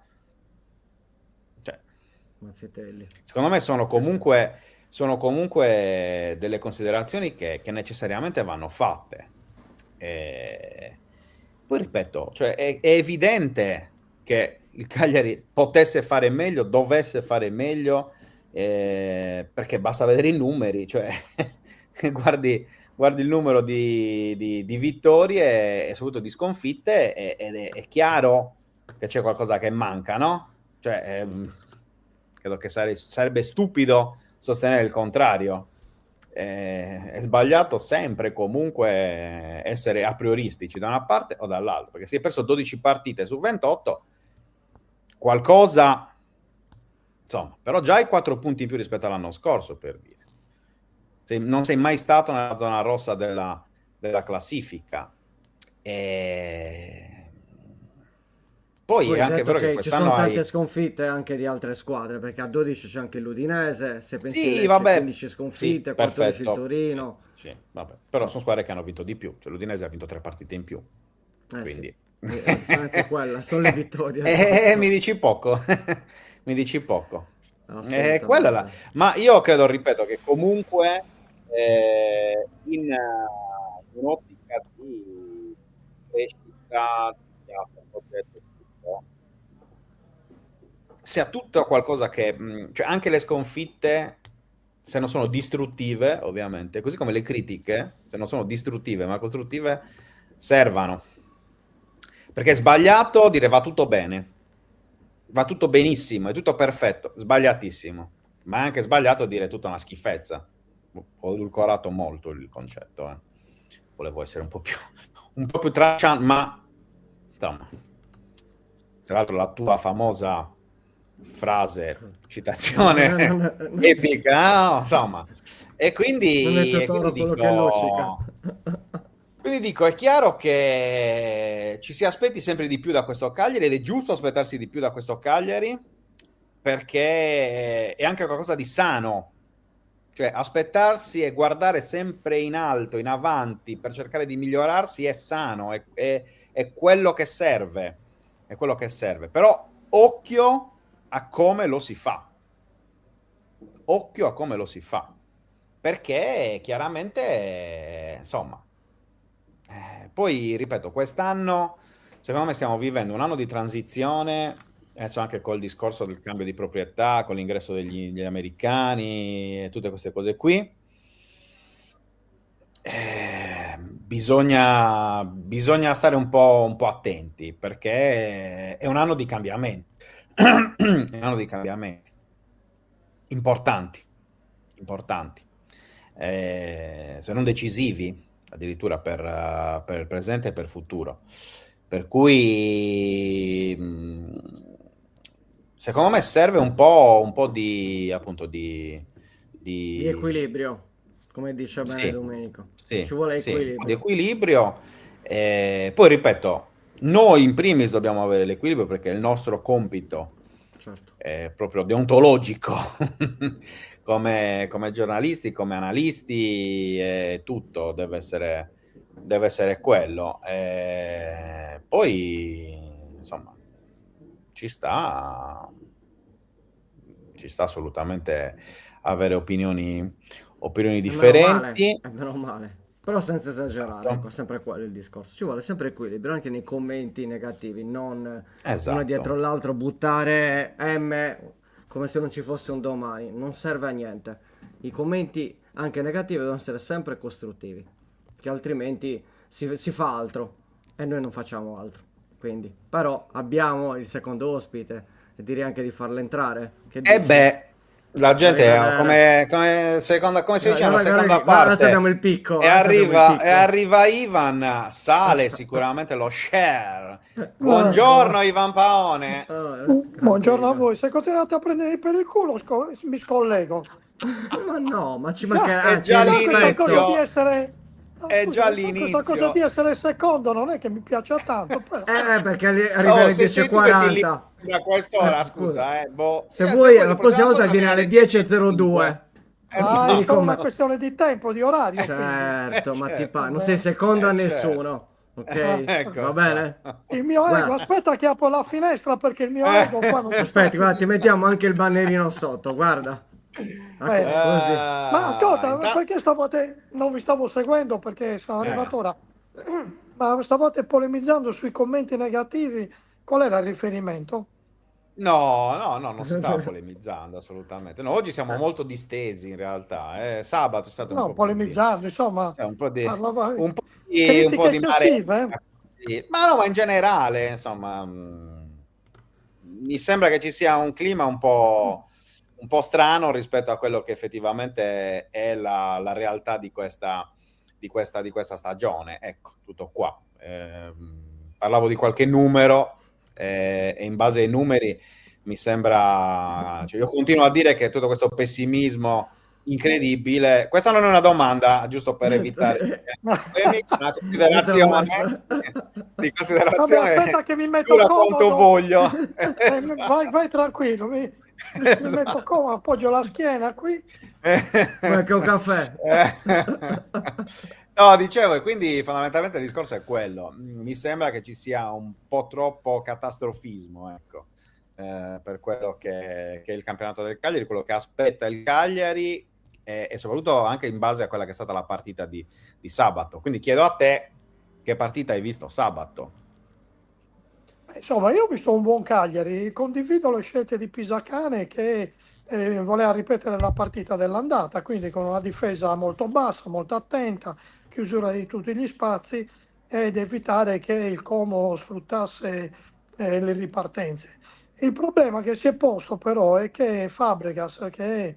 Cioè, Mazzitelli. secondo me sono comunque delle considerazioni che necessariamente vanno fatte. Poi ripeto, cioè è evidente che il Cagliari potesse fare meglio, dovesse fare meglio, perché basta vedere i numeri, cioè guardi il numero di vittorie e soprattutto di sconfitte ed è chiaro che c'è qualcosa che manca, no? Cioè, credo che sarebbe stupido sostenere il contrario. È sbagliato sempre comunque essere a prioristici da una parte o dall'altra, perché si è perso 12 partite su 28, qualcosa, insomma, però già hai 4 punti in più rispetto all'anno scorso, per dire. Non sei mai stato nella zona rossa della classifica. Poi è Poi anche detto vero che che ci quest'anno sono tante hai... sconfitte anche di altre squadre, perché a 12 c'è anche l'Udinese, se pensi il Sì, Lecce vabbè, 15 sì, sconfitte, 14 il perfetto, Torino. sì, vabbè. Però Insomma, sono squadre che hanno vinto di più, cioè l'Udinese ha vinto 3 partite in più, sì, quindi... la differenza è quella, sono le vittorie, esatto. mi dici poco, mi dici poco. Quella è la... Assolutamente. Ma io credo, ripeto, che comunque in un'ottica di crescita, di progetto, tutto, sia tutto qualcosa che... cioè anche le sconfitte, se non sono distruttive, ovviamente, così come le critiche, se non sono distruttive ma costruttive, servano. Perché è sbagliato dire va tutto bene. va tutto benissimo, è tutto perfetto, sbagliatissimo, ma è anche sbagliato dire tutta una schifezza. Ho edulcorato molto il concetto, volevo essere un po' più tracciante, ma insomma, tra l'altro la tua famosa frase, citazione epica, no? Insomma, e Non è quindi, Totoro quello che luccica. quindi dico, è chiaro che ci si aspetti sempre di più da questo Cagliari ed è giusto aspettarsi di più da questo Cagliari perché è anche qualcosa di sano, cioè aspettarsi e guardare sempre in alto, in avanti per cercare di migliorarsi è sano, è quello che serve, è quello che serve, però occhio a come lo si fa, occhio a come lo si fa, perché chiaramente, insomma, poi ripeto, quest'anno secondo me stiamo vivendo un anno di transizione, adesso anche col discorso del cambio di proprietà, con l'ingresso degli americani e tutte queste cose qui. Bisogna stare un po' attenti perché è un anno di cambiamenti, è un anno di cambiamenti importanti, se non decisivi addirittura per il presente e per il futuro. Per cui secondo me serve un po' di appunto Di equilibrio, come dice bene sì, Domenico. sì, Ci vuole sì, un po' equilibrio. di equilibrio. Poi ripeto, noi in primis dobbiamo avere l'equilibrio perché è il nostro compito Certo. proprio deontologico come giornalisti, come analisti, tutto deve essere quello. Poi, insomma, ci sta assolutamente avere opinioni differenti. Meno male. Però senza esagerare, Esatto. ecco, sempre quello il discorso. Ci vuole sempre equilibrio, anche nei commenti negativi, non uno dietro Esatto. l'altro buttare M come se non ci fosse un domani. Non serve a niente. I commenti, anche negativi, devono essere sempre costruttivi, che altrimenti si fa altro e noi non facciamo altro. Quindi, però abbiamo il secondo ospite e direi anche di farlo entrare. Che dici? La gente Rivedere. come si dice una Guarda, seconda adesso abbiamo parte il picco. e Adesso abbiamo il picco. arriva Ivan, sale sicuramente lo share. Oh, Buongiorno Ivan Paone. Buongiorno a voi, se continuate a prendermi per il culo mi scollego. Ma no, ma ci mancherà. È Anzi, già rispetto. l'inizio. È già l'inizio. Questa cosa di essere secondo non è che mi piaccia tanto. Però. Perché arriva alle se sei tu che ti 10:40. da quest'ora, Scusa. scusa. Se vuoi, la la prossima volta viene alle 10:02. È Vieni solo con una me. questione di tempo, di orario. Certo, ma ti certo. pare, non sei secondo a certo. nessuno. Ok? Ecco. Va bene? Il mio ego, Guarda. aspetta che apro la finestra perché il mio ego qua non Aspetti, guarda, ti mettiamo anche il bannerino sotto, guarda. Bene. Così. Ma ascolta, perché stavate, non vi stavo seguendo perché sono arrivato ora, ma stavate polemizzando sui commenti negativi, qual era il riferimento? No, non si stava polemizzando assolutamente. No, oggi siamo molto distesi in realtà. Sabato è stato un po' polemizzando, insomma, cioè, un po' di critiche eccessive, marea. Sì. Ma in generale, insomma, mi sembra che ci sia un clima un po' strano rispetto a quello che effettivamente è la realtà di questa stagione. Ecco, tutto qua. Parlavo di qualche numero e in base ai numeri mi sembra, cioè io continuo a dire che tutto questo pessimismo incredibile, questa non è una domanda, giusto per evitare una considerazione di considerazione. Vabbè, aspetta che mi metto quanto comodo. voglio. Vai tranquillo, mi metto comodo, appoggio la schiena qui. Come che un caffè. No, dicevo, e quindi fondamentalmente il discorso è quello. Mi sembra che ci sia un po' troppo catastrofismo, ecco, per quello che è il campionato del Cagliari, quello che aspetta il Cagliari e soprattutto anche in base a quella che è stata la partita di sabato. Quindi chiedo a te che partita hai visto sabato. Insomma, io ho visto un buon Cagliari, condivido le scelte di Pisacane che voleva ripetere la partita dell'andata, quindi con una difesa molto bassa, molto attenta, chiusura di tutti gli spazi ed evitare che il Como sfruttasse le ripartenze. Il problema che si è posto però è che Fabregas, che è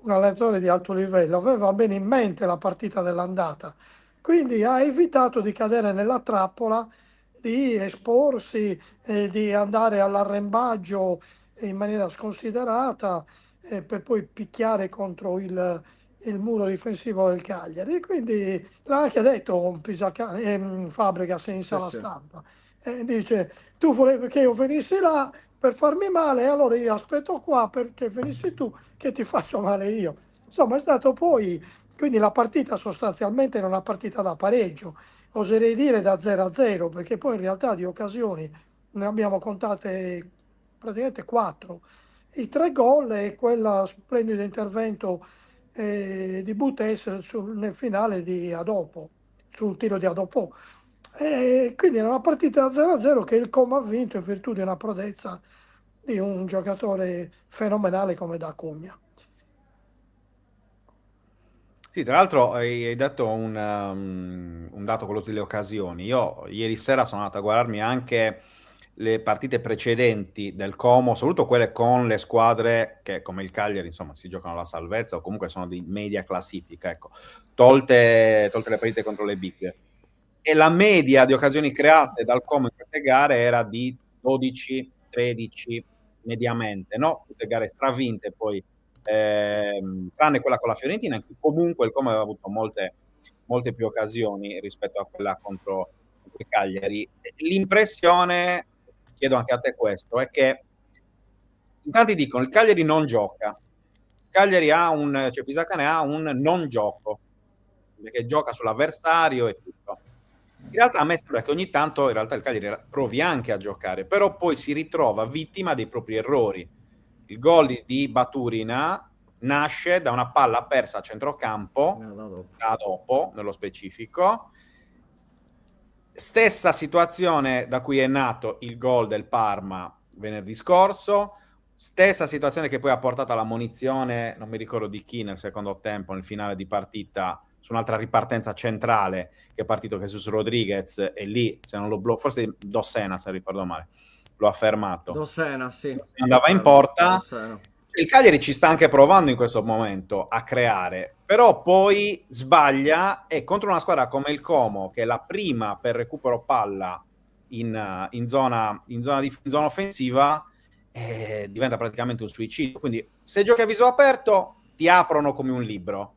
un allenatore di alto livello, aveva bene in mente la partita dell'andata, quindi ha evitato di cadere nella trappola di esporsi, di andare all'arrembaggio in maniera sconsiderata, per poi picchiare contro il muro difensivo del Cagliari. Quindi l'ha anche detto Fabregas in Sì, sala sì. stampa. Dice, tu volevi che io venissi là per farmi male, e allora io aspetto qua perché venissi tu che ti faccio male io. Insomma, è stato poi, quindi la partita sostanzialmente era una partita da pareggio, oserei dire da 0-0, perché poi in realtà di occasioni ne abbiamo contate praticamente 4. I 3 gol e quel splendido intervento di Butes nel finale di Adopo, sul tiro di Adopo. Quindi era una partita 0-0 che il Como ha vinto in virtù di una prodezza di un giocatore fenomenale come Da Cugna. Sì, tra l'altro hai dato un dato, quello delle occasioni. Io ieri sera sono andato a guardarmi anche le partite precedenti del Como, soprattutto quelle con le squadre che, come il Cagliari, insomma, si giocano la salvezza o comunque sono di media classifica, ecco, tolte le partite contro le big. E la media di occasioni create dal Como in queste gare era di 12, 13 mediamente, no? Tutte gare stravinte poi, tranne quella con la Fiorentina, in cui comunque il Como aveva avuto molte più occasioni rispetto a quella contro il Cagliari. L'impressione, chiedo anche a te questo, è che in tanti dicono il Cagliari non gioca, il Cagliari cioè Pisacane ha un non gioco, perché gioca sull'avversario e tutto. In realtà a me sembra che ogni tanto in realtà il Cagliari provi anche a giocare, però poi si ritrova vittima dei propri errori. Il gol di Baturina nasce da una palla persa a centrocampo, da dopo, nello specifico. Stessa situazione da cui è nato il gol del Parma venerdì scorso, stessa situazione che poi ha portato alla munizione, non mi ricordo di chi nel secondo tempo, nel finale di partita, su un'altra ripartenza centrale che è partito Jesus Rodriguez e lì, se non lo forse Dossena, se ricordo male, lo ha fermato. Dossena, sì. Andava in porta. Il Cagliari ci sta anche provando in questo momento a creare, però poi sbaglia e contro una squadra come il Como, che è la prima per recupero palla in zona offensiva, diventa praticamente un suicidio. Quindi se giochi a viso aperto ti aprono come un libro,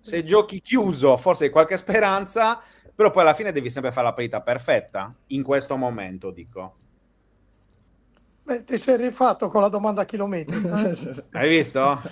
se giochi chiuso forse hai qualche speranza, però poi alla fine devi sempre fare la partita perfetta, in questo momento dico. Beh, ti sei rifatto con la domanda chilometrica. Hai visto?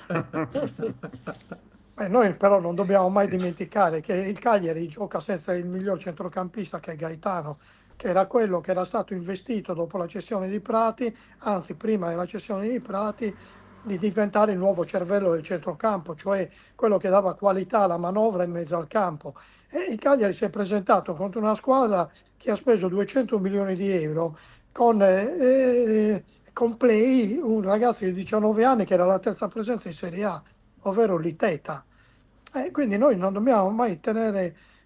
Noi però non dobbiamo mai dimenticare che il Cagliari gioca senza il miglior centrocampista, che è Gaetano, che era quello che era stato investito dopo la cessione di Prati, anzi prima della cessione di Prati, di diventare il nuovo cervello del centrocampo, cioè quello che dava qualità alla manovra in mezzo al campo. E il Cagliari si è presentato contro una squadra che ha speso 200 milioni di euro con Play, un ragazzo di 19 anni che era la terza presenza in Serie A, ovvero Liteta. Quindi noi non dobbiamo mai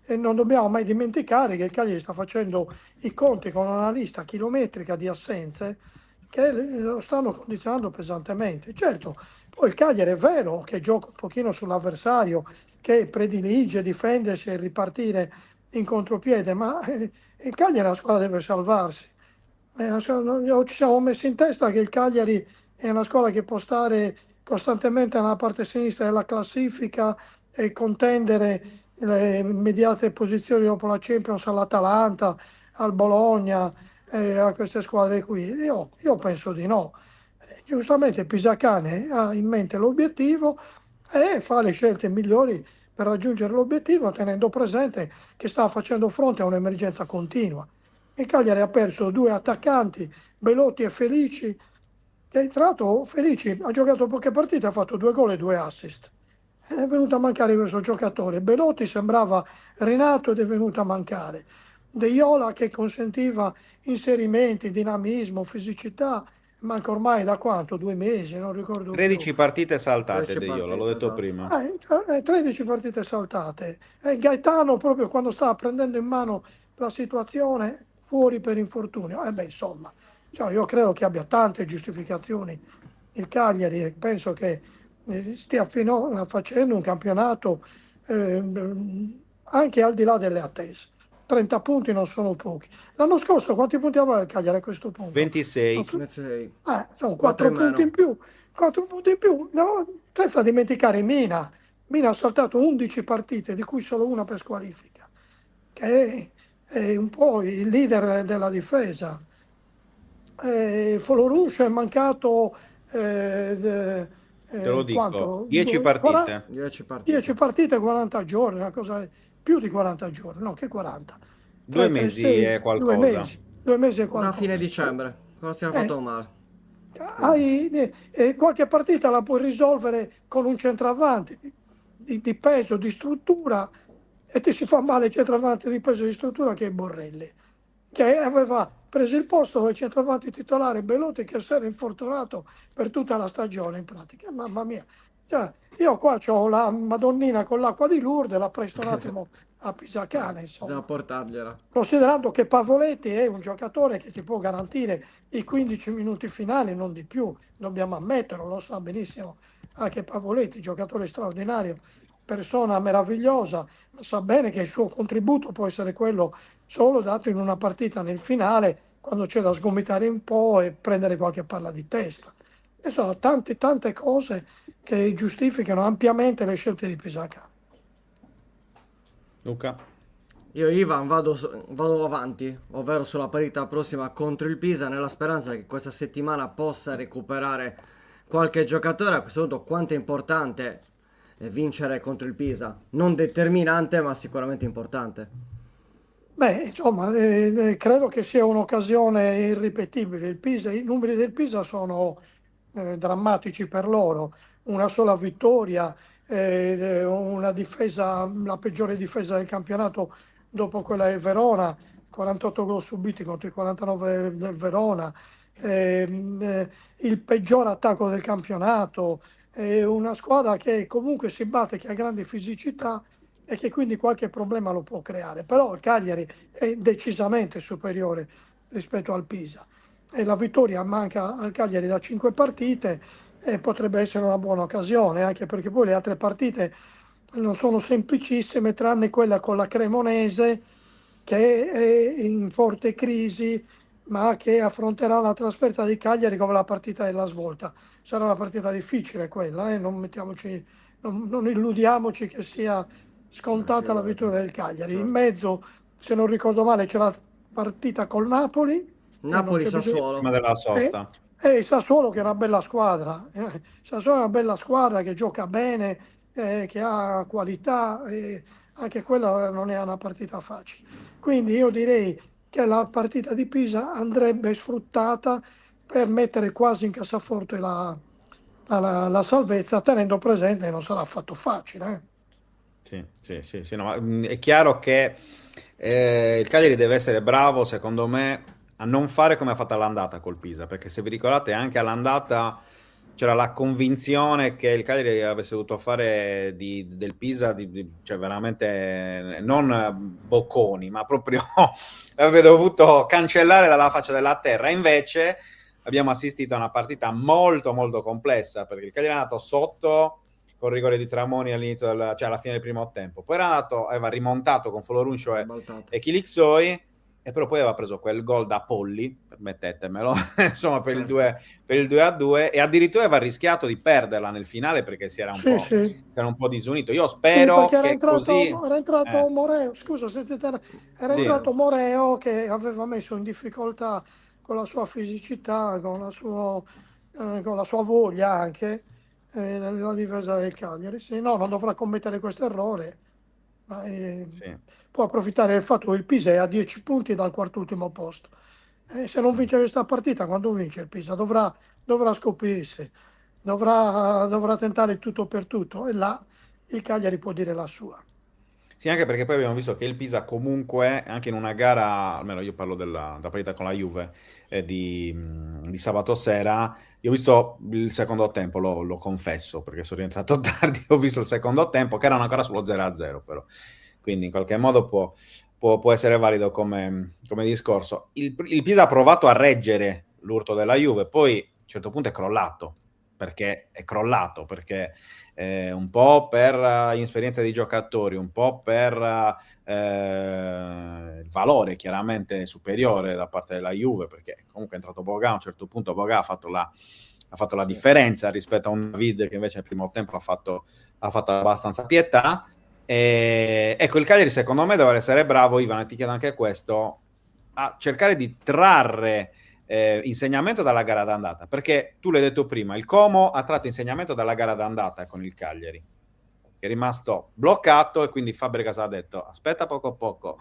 non dobbiamo mai dimenticare che il Cagliari sta facendo i conti con una lista chilometrica di assenze che lo stanno condizionando pesantemente. Certo, poi il Cagliari è vero che gioca un pochino sull'avversario, che predilige difendersi e ripartire in contropiede, ma il Cagliari è una squadra che deve salvarsi. Ci siamo messi in testa che il Cagliari è una squadra che può stare costantemente nella parte sinistra della classifica e contendere le immediate posizioni dopo la Champions all'Atalanta, al Bologna, a queste squadre qui. Io penso di no. Giustamente Pisacane ha in mente l'obiettivo e fa le scelte migliori per raggiungere l'obiettivo, tenendo presente che sta facendo fronte a un'emergenza continua. Il Cagliari ha perso 2 attaccanti, Belotti e Felici, che è entrato. Felici ha giocato poche partite, ha fatto 2 gol e 2 assist. È venuto a mancare questo giocatore. Belotti sembrava rinato ed è venuto a mancare. De Iola, che consentiva inserimenti, dinamismo, fisicità, manca ormai da quanto? 2 mesi, non ricordo 13 più. partite saltate, 13 De Iola, partite, l'ho detto esatto. prima. 13 partite saltate. Gaetano, proprio quando stava prendendo in mano la situazione, fuori per infortunio. Insomma, Cioè, io credo che abbia tante giustificazioni il Cagliari e penso che stia facendo un campionato anche al di là delle attese. 30 punti non sono pochi. L'anno scorso quanti punti aveva il Cagliari a questo punto? 26. Sono 4 4 in punti meno. in più. 4 punti in più. No, senza dimenticare Mina. Mina ha saltato 11 partite, di cui solo una per squalifica, che è un po' il leader della difesa. Foloruscio è mancato Te lo dico, quanto? 10 partite. 10 partite. 10 partite, 40 giorni, una cosa più di 40 giorni, no, che 40. 2 mesi 6, e qualcosa. 2 mesi e Da qualcosa. fine dicembre. Cosa si è fatto male? Qualche partita la puoi risolvere con un centravanti di peso, di struttura, e ti si fa male il centravanti di peso e di struttura che è Borrelli, che aveva preso il posto del centravanti titolare Belotti, che si era infortunato per tutta la stagione in pratica. Mamma mia, cioè, io qua ho la Madonnina con l'acqua di Lourdes, la presto un attimo a Pisacane, Bisogna insomma. portargliela. Considerando che Pavoletti è un giocatore che ti può garantire i 15 minuti finali, non di più, dobbiamo ammetterlo, lo sa benissimo anche Pavoletti, giocatore straordinario, persona meravigliosa, ma sa bene che il suo contributo può essere quello solo dato in una partita nel finale, quando c'è da sgomitare un po' e prendere qualche palla di testa. E sono tante cose che giustificano ampiamente le scelte di Pisacane. Luca? Io Ivan vado avanti, ovvero sulla partita prossima contro il Pisa, nella speranza che questa settimana possa recuperare qualche giocatore. A questo punto quanto è importante vincere contro il Pisa? Non determinante, ma sicuramente importante. Beh, insomma, credo che sia un'occasione irripetibile. I numeri del Pisa sono drammatici per loro. Una sola vittoria, una difesa, la peggiore difesa del campionato dopo quella del Verona, 48 gol subiti contro i 49 del Verona, il peggior attacco del campionato, una squadra che comunque si batte, che ha grandi fisicità e che quindi qualche problema lo può creare. Però il Cagliari è decisamente superiore rispetto al Pisa. E la vittoria manca al Cagliari da 5 partite e potrebbe essere una buona occasione, anche perché poi le altre partite non sono semplicissime, tranne quella con la Cremonese, che è in forte crisi, ma che affronterà la trasferta di Cagliari come la partita della svolta. Sarà una partita difficile quella, non illudiamoci che sia scontata la vittoria del Cagliari. Certo. In mezzo, se non ricordo male, c'è la partita col Napoli. Napoli-Sassuolo. Prima della sosta. E il Sassuolo, che è una bella squadra. Il Sassuolo è una bella squadra che gioca bene, che ha qualità, e anche quella non è una partita facile. Quindi io direi che la partita di Pisa andrebbe sfruttata per mettere quasi in cassaforte la salvezza, tenendo presente che non sarà affatto facile. Sì, no, ma è chiaro che il Cagliari deve essere bravo, secondo me, a non fare come ha fatto all'andata col Pisa, perché se vi ricordate anche all'andata c'era la convinzione che il Cagliari avesse dovuto fare del Pisa, cioè veramente non bocconi, ma proprio avrebbe dovuto cancellare dalla faccia della terra. Invece abbiamo assistito a una partita molto molto complessa, perché il Cagliari è andato sotto con il rigore di Tramoni all'inizio cioè alla fine del primo tempo, poi aveva rimontato con Foloruncio e Chilixoi, e però poi aveva preso quel gol da Polli, permettetemelo, insomma, per il 2-2, e addirittura aveva rischiato di perderla nel finale perché si era un po' disunito. Io spero che così... Era entrato Moreo, scusa, entrato Moreo, che aveva messo in difficoltà con la sua fisicità, con la sua voglia anche, nella difesa del Cagliari. Se no, non dovrà commettere questo errore. Può approfittare del fatto che il Pisa è a 10 punti dal quart'ultimo posto. Se non vince questa partita, quando vince il Pisa dovrà scoprirsi, dovrà tentare il tutto per tutto, e là il Cagliari può dire la sua. Sì, anche perché poi abbiamo visto che il Pisa comunque, anche in una gara, almeno io parlo della partita con la Juve di sabato sera, io ho visto il secondo tempo, lo confesso, perché sono rientrato tardi, ho visto il secondo tempo, che erano ancora sullo 0-0 però, quindi in qualche modo può essere valido come discorso. Il Pisa ha provato a reggere l'urto della Juve, poi a un certo punto è crollato, perché un po' per inesperienza dei giocatori, un po' per il valore chiaramente superiore da parte della Juve, perché comunque è entrato Boga, a un certo punto Boga ha fatto la differenza rispetto a un David che invece nel primo tempo ha fatto abbastanza pietà. E ecco, il Cagliari secondo me deve essere bravo, Ivan, ti chiedo anche questo, a cercare di trarre insegnamento dalla gara d'andata, perché tu l'hai detto prima, il Como ha tratto insegnamento dalla gara d'andata con il Cagliari, che è rimasto bloccato, e quindi Fabregas ha detto aspetta poco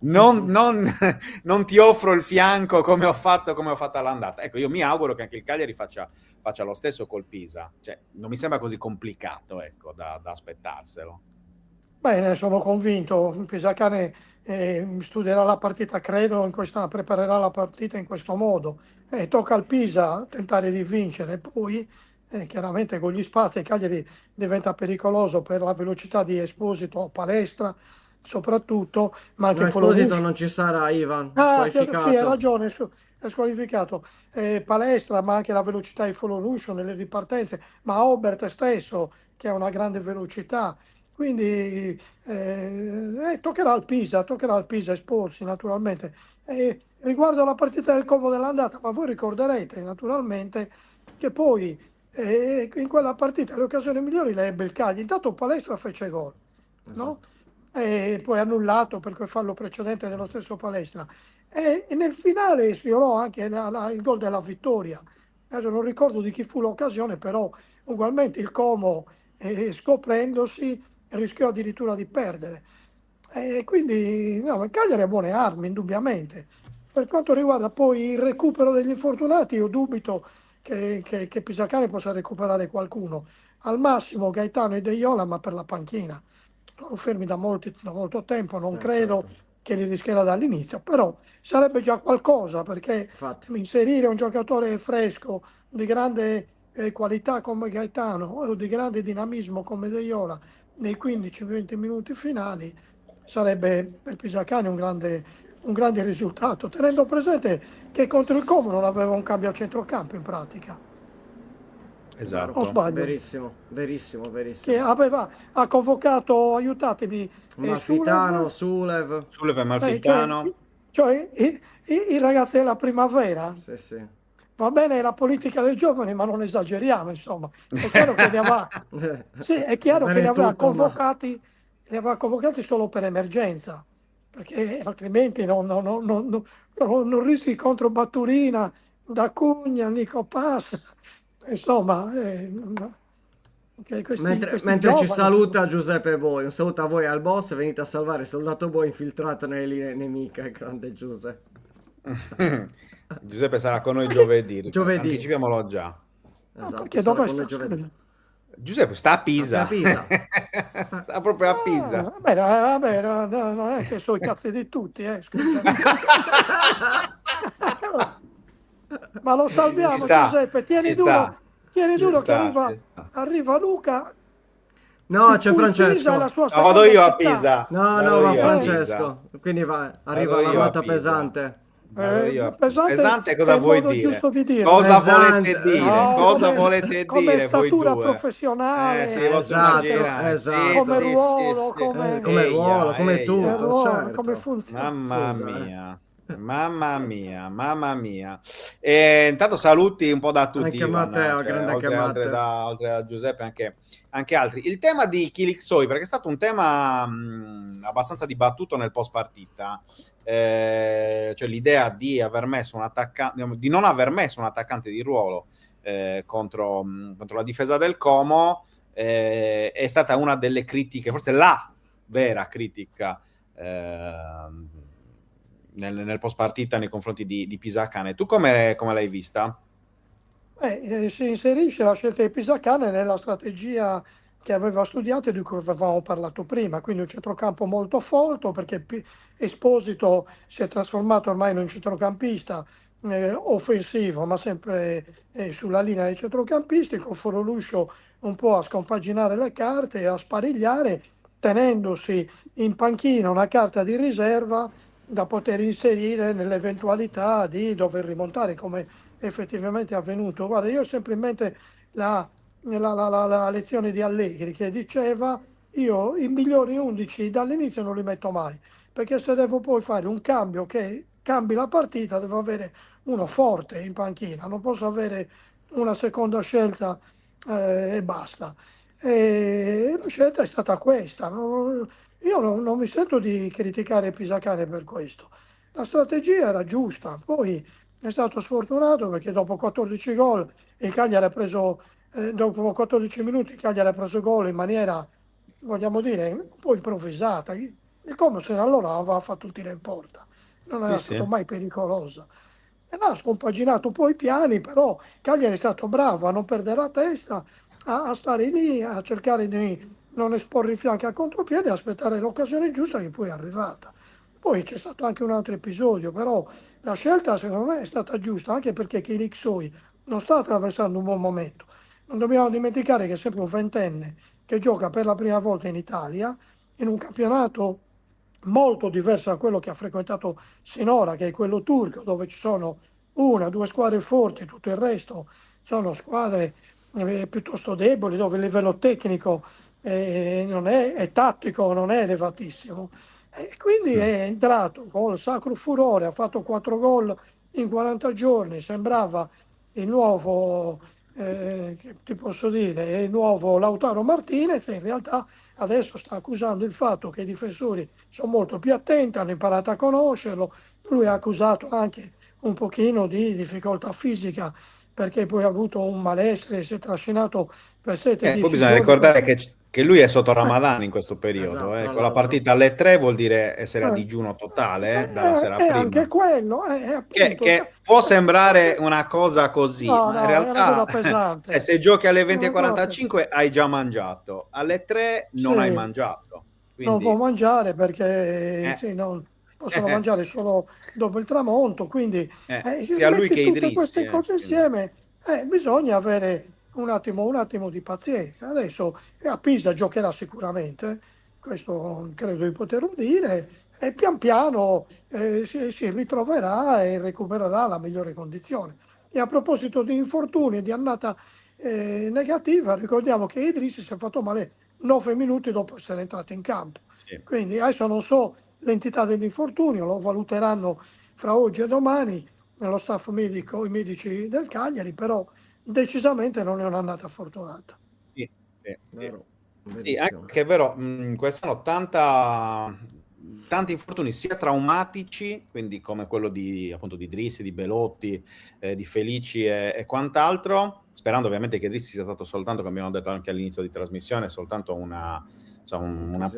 non ti offro il fianco come ho fatto all'andata. Ecco, io mi auguro che anche il Cagliari faccia lo stesso col Pisa, cioè non mi sembra così complicato, ecco, da aspettarselo. Bene, sono convinto. Pisacane studierà la partita, credo, preparerà la partita in questo modo. Tocca al Pisa tentare di vincere, poi chiaramente con gli spazi il Cagliari diventa pericoloso per la velocità di Esposito, Palestra soprattutto, ma No, anche Esposito Folorush. non ci sarà, Ivan, Sì, hai squalificato. ragione, è squalificato. Palestra, ma anche la velocità di Folorush nelle ripartenze, ma Obert stesso, che ha una grande velocità. Quindi toccherà al Pisa esporsi naturalmente. Riguardo alla partita del Como dell'andata, ma voi ricorderete naturalmente che poi in quella partita le occasioni migliori le ebbe il Cagliari. Intanto Palestra fece gol, no? Esatto. E poi annullato per quel fallo precedente dello stesso Palestra. E nel finale sfiorò anche il gol della vittoria. Adesso non ricordo di chi fu l'occasione, però ugualmente il Como, scoprendosi, rischiò addirittura di perdere. Quindi no, il Cagliari ha buone armi, indubbiamente. Per quanto riguarda poi il recupero degli infortunati, io dubito che Pisacane possa recuperare qualcuno. Al massimo Gaetano e De Iola, ma per la panchina. Sono fermi da molto tempo, non credo Certo. che li rischierà dall'inizio, però sarebbe già qualcosa, perché Infatti. inserire un giocatore fresco di grande qualità come Gaetano o di grande dinamismo come De Iola nei 15-20 minuti finali sarebbe per Pisacane un grande risultato, tenendo presente che contro il Como non aveva un cambio a centrocampo in pratica. O Esatto. sbaglio? Verissimo, verissimo, Che verissimo. ha convocato, aiutatemi, Malfitano, Sulev. Sulle cioè, Amalfitano. cioè i ragazzi della primavera. Sì, sì. Va bene la politica dei giovani, ma non esageriamo, insomma. È chiaro che sì, è chiaro Va che bene tutto, ma... li aveva convocati solo per emergenza, perché altrimenti non rischi contro Batturina, D'Acugna, Nico Pass, insomma, questi Mentre ci giovani. saluta Giuseppe Boi, un saluto a voi e al boss, venite a salvare il soldato Boi infiltrato nelle linee nemiche, grande Giuseppe. Giuseppe sarà con noi giovedì. Giovedì. Anticipiamolo già. Esatto, Perché sarà dove con noi sta? giovedì. Giuseppe sta a Pisa. A Pisa. Sta proprio a Pisa. Vabbè, non è che so i cazzi di tutti, scusa. Ma lo salviamo, Ci sta, Giuseppe, tieni ci duro, sta. tieni Ci duro sta, che ci sta. arriva Luca. No, di c'è cui Pisa è Francesco. la sua No, vado seconda io a città. Pisa. No, Vado va io a Francesco. Quindi arriva Vado io a l'armata Pisa. pesante. Vado io a Pisa. Pesante cosa è il vuoi modo dire? giusto di dire. Cosa Pesante. volete dire? No, Cosa volete come dire voi statura due? professionale, Sì, vostro una Esatto, gira. esatto. come Sì, ruolo, sì. come Come ruolo, come Eia. tutto, ruolo, certo. come funziona. Mamma Scusa, mia. Mamma mia. E intanto saluti un po' da tutti, Anche Ivan, Matteo, grande anche Matteo. oltre a Giuseppe anche altri. Il tema di Kilixoi, perché è stato un tema abbastanza dibattuto nel post partita, cioè l'idea di non aver messo un attaccante di ruolo contro la difesa del Como è stata una delle critiche, forse la vera critica nel post partita nei confronti di Pisacane. Tu come l'hai vista? Si inserisce la scelta di Pisacane nella strategia che aveva studiato e di cui avevamo parlato prima, quindi un centrocampo molto folto, perché Esposito si è trasformato ormai in un centrocampista offensivo, ma sempre sulla linea dei centrocampisti, con Foroluscio un po' a scompaginare le carte e a sparigliare, tenendosi in panchina una carta di riserva da poter inserire nell'eventualità di dover rimontare, come effettivamente avvenuto. Guarda, io ho sempre in mente la lezione di Allegri che diceva: io i migliori 11 dall'inizio non li metto mai, perché se devo poi fare un cambio che cambi la partita, devo avere uno forte in panchina, non posso avere una seconda scelta e basta. E la scelta è stata questa. Io non mi sento di criticare Pisacane per questo. La strategia era giusta, poi è stato sfortunato perché dopo 14 gol il Cagliari ha preso, dopo 14 minuti il Cagliari ha preso gol in maniera, vogliamo dire, un po' improvvisata. Il Como se allora aveva fatto un tiro in porta, non Sì, era sì. stato mai pericoloso. E là ha scompaginato un po' i piani, però Cagliari è stato bravo a non perdere la testa, a stare lì, a cercare di non esporre i fianchi al contropiede e aspettare l'occasione giusta che poi è arrivata. Poi c'è stato anche un altro episodio, però la scelta secondo me è stata giusta, anche perché Chiriksoi non sta attraversando un buon momento. Non dobbiamo dimenticare che è sempre un ventenne che gioca per la prima volta in Italia, in un campionato molto diverso da quello che ha frequentato sinora, che è quello turco, dove ci sono una, due squadre forti, tutto il resto sono squadre piuttosto deboli, dove il livello tecnico non è tattico, non è elevatissimo. E quindi è entrato con il sacro furore, ha fatto 4 gol in 40 giorni, sembrava il nuovo, che ti posso dire, il nuovo Lautaro Martinez, e in realtà adesso sta accusando il fatto che i difensori sono molto più attenti, hanno imparato a conoscerlo. Lui ha accusato anche un pochino di difficoltà fisica perché poi ha avuto un malessere, si è trascinato per Poi 7-10 bisogna giorni. ricordare che lui è sotto Ramadan in questo Esatto, periodo. tra Con la l'altro. partita alle 3 vuol dire essere a Eh, digiuno totale, dalla sera e anche prima. quello, appunto, Che può sembrare una cosa così, no, ma in no, è una realtà cosa pesante. se giochi alle È una cosa 20:45 hai già mangiato, alle 3 non hai sì, mangiato. non può Quindi, mangiare perché eh, sì, non possono mangiare solo dopo il tramonto, quindi sia lui metti che tutte Idrissi. queste cose Quindi. insieme, bisogna avere un attimo di pazienza. Adesso a Pisa giocherà sicuramente, questo credo di poterlo dire, e pian piano si ritroverà e recupererà la migliore condizione. E a proposito di infortuni e di annata negativa, ricordiamo che Idrissi si è fatto male 9 minuti dopo essere entrato in campo. Sì. Quindi adesso non so l'entità dell'infortunio, lo valuteranno fra oggi e domani nello staff medico, i medici del Cagliari, però decisamente non è un'annata fortunata. Sì, sì, sì. Vero, Sì, verissimo. anche è vero, quest'anno tanti infortuni sia traumatici, quindi come quello di, appunto, di Drissi, di Belotti, di Felici e quant'altro, sperando ovviamente che Drissi sia stato soltanto, come abbiamo detto anche all'inizio di trasmissione, soltanto una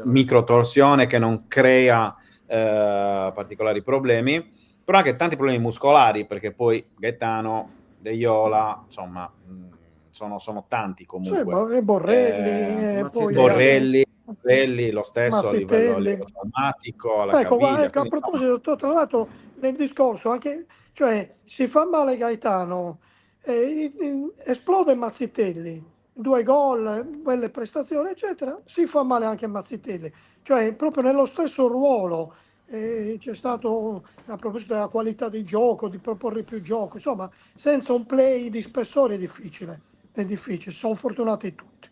microtorsione che non crea particolari problemi, però anche tanti problemi muscolari, perché poi Gaetano, De Iola, insomma, sono tanti Sì, comunque. e Borrelli, e poi altri, Borrelli, lo stesso a livello Mazzitelli. traumatico, alla Ecco, caviglia. ecco, a Quindi, insomma, proposito, tra l'altro nel discorso anche, cioè si fa male Gaetano, esplode Mazzitelli, 2 gol, belle prestazioni, eccetera, si fa male anche Mazzitelli, cioè proprio nello stesso ruolo. C'è stato, a proposito della qualità di gioco, di proporre più gioco, insomma, senza un play di spessore è difficile, sono fortunati tutti.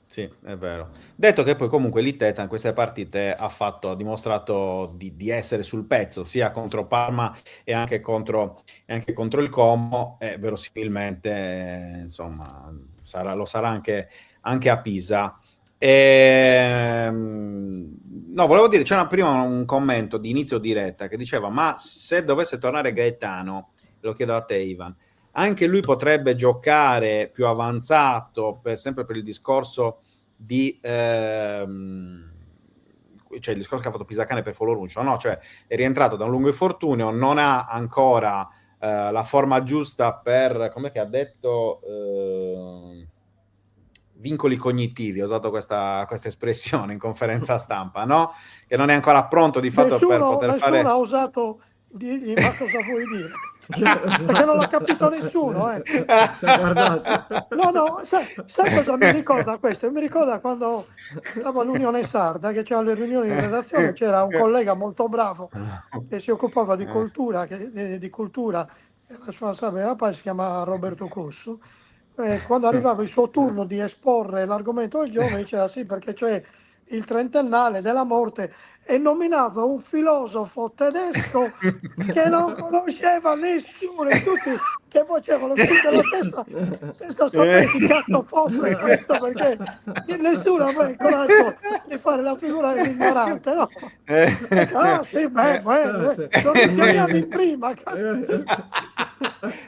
sì, è vero. Detto che poi comunque l'Iteta in queste partite ha dimostrato di essere sul pezzo, sia contro Parma e anche contro il Como, e verosimilmente, insomma, lo sarà anche a Pisa. No, volevo dire, c'era prima un commento di inizio diretta che diceva: ma se dovesse tornare Gaetano, lo chiedo a te, Ivan, anche lui potrebbe giocare più avanzato, sempre per il discorso cioè il discorso che ha fatto Pisacane per Foloruncio, no? Cioè è rientrato da un lungo infortunio, non ha ancora la forma giusta per, come che ha detto, vincoli cognitivi, ho usato questa espressione in conferenza stampa, no? Che non è ancora pronto di fatto per poter Nessuno ha fare... osato dirgli ma cosa vuoi dire? Perché non Esatto. l'ha capito nessuno. Si è guardato. No, sai cosa mi ricorda questo? Mi ricorda quando stavo all'Unione Sarda, che c'erano le riunioni di redazione, c'era un collega molto bravo che si occupava di cultura, il responsabile della pagina si chiama Roberto Cossu. Quando arrivava il suo turno di esporre l'argomento del giorno, diceva sì, perché c'è il trentennale della morte, e nominava un filosofo tedesco che non conosceva nessuno, e tutti che facevano tutta la testa senza sapere chi cazzo fosse questo, perché nessuno aveva il coraggio di fare la figura dell'ignorante, no? Ah sì, beh, lo richiamiamo in prima.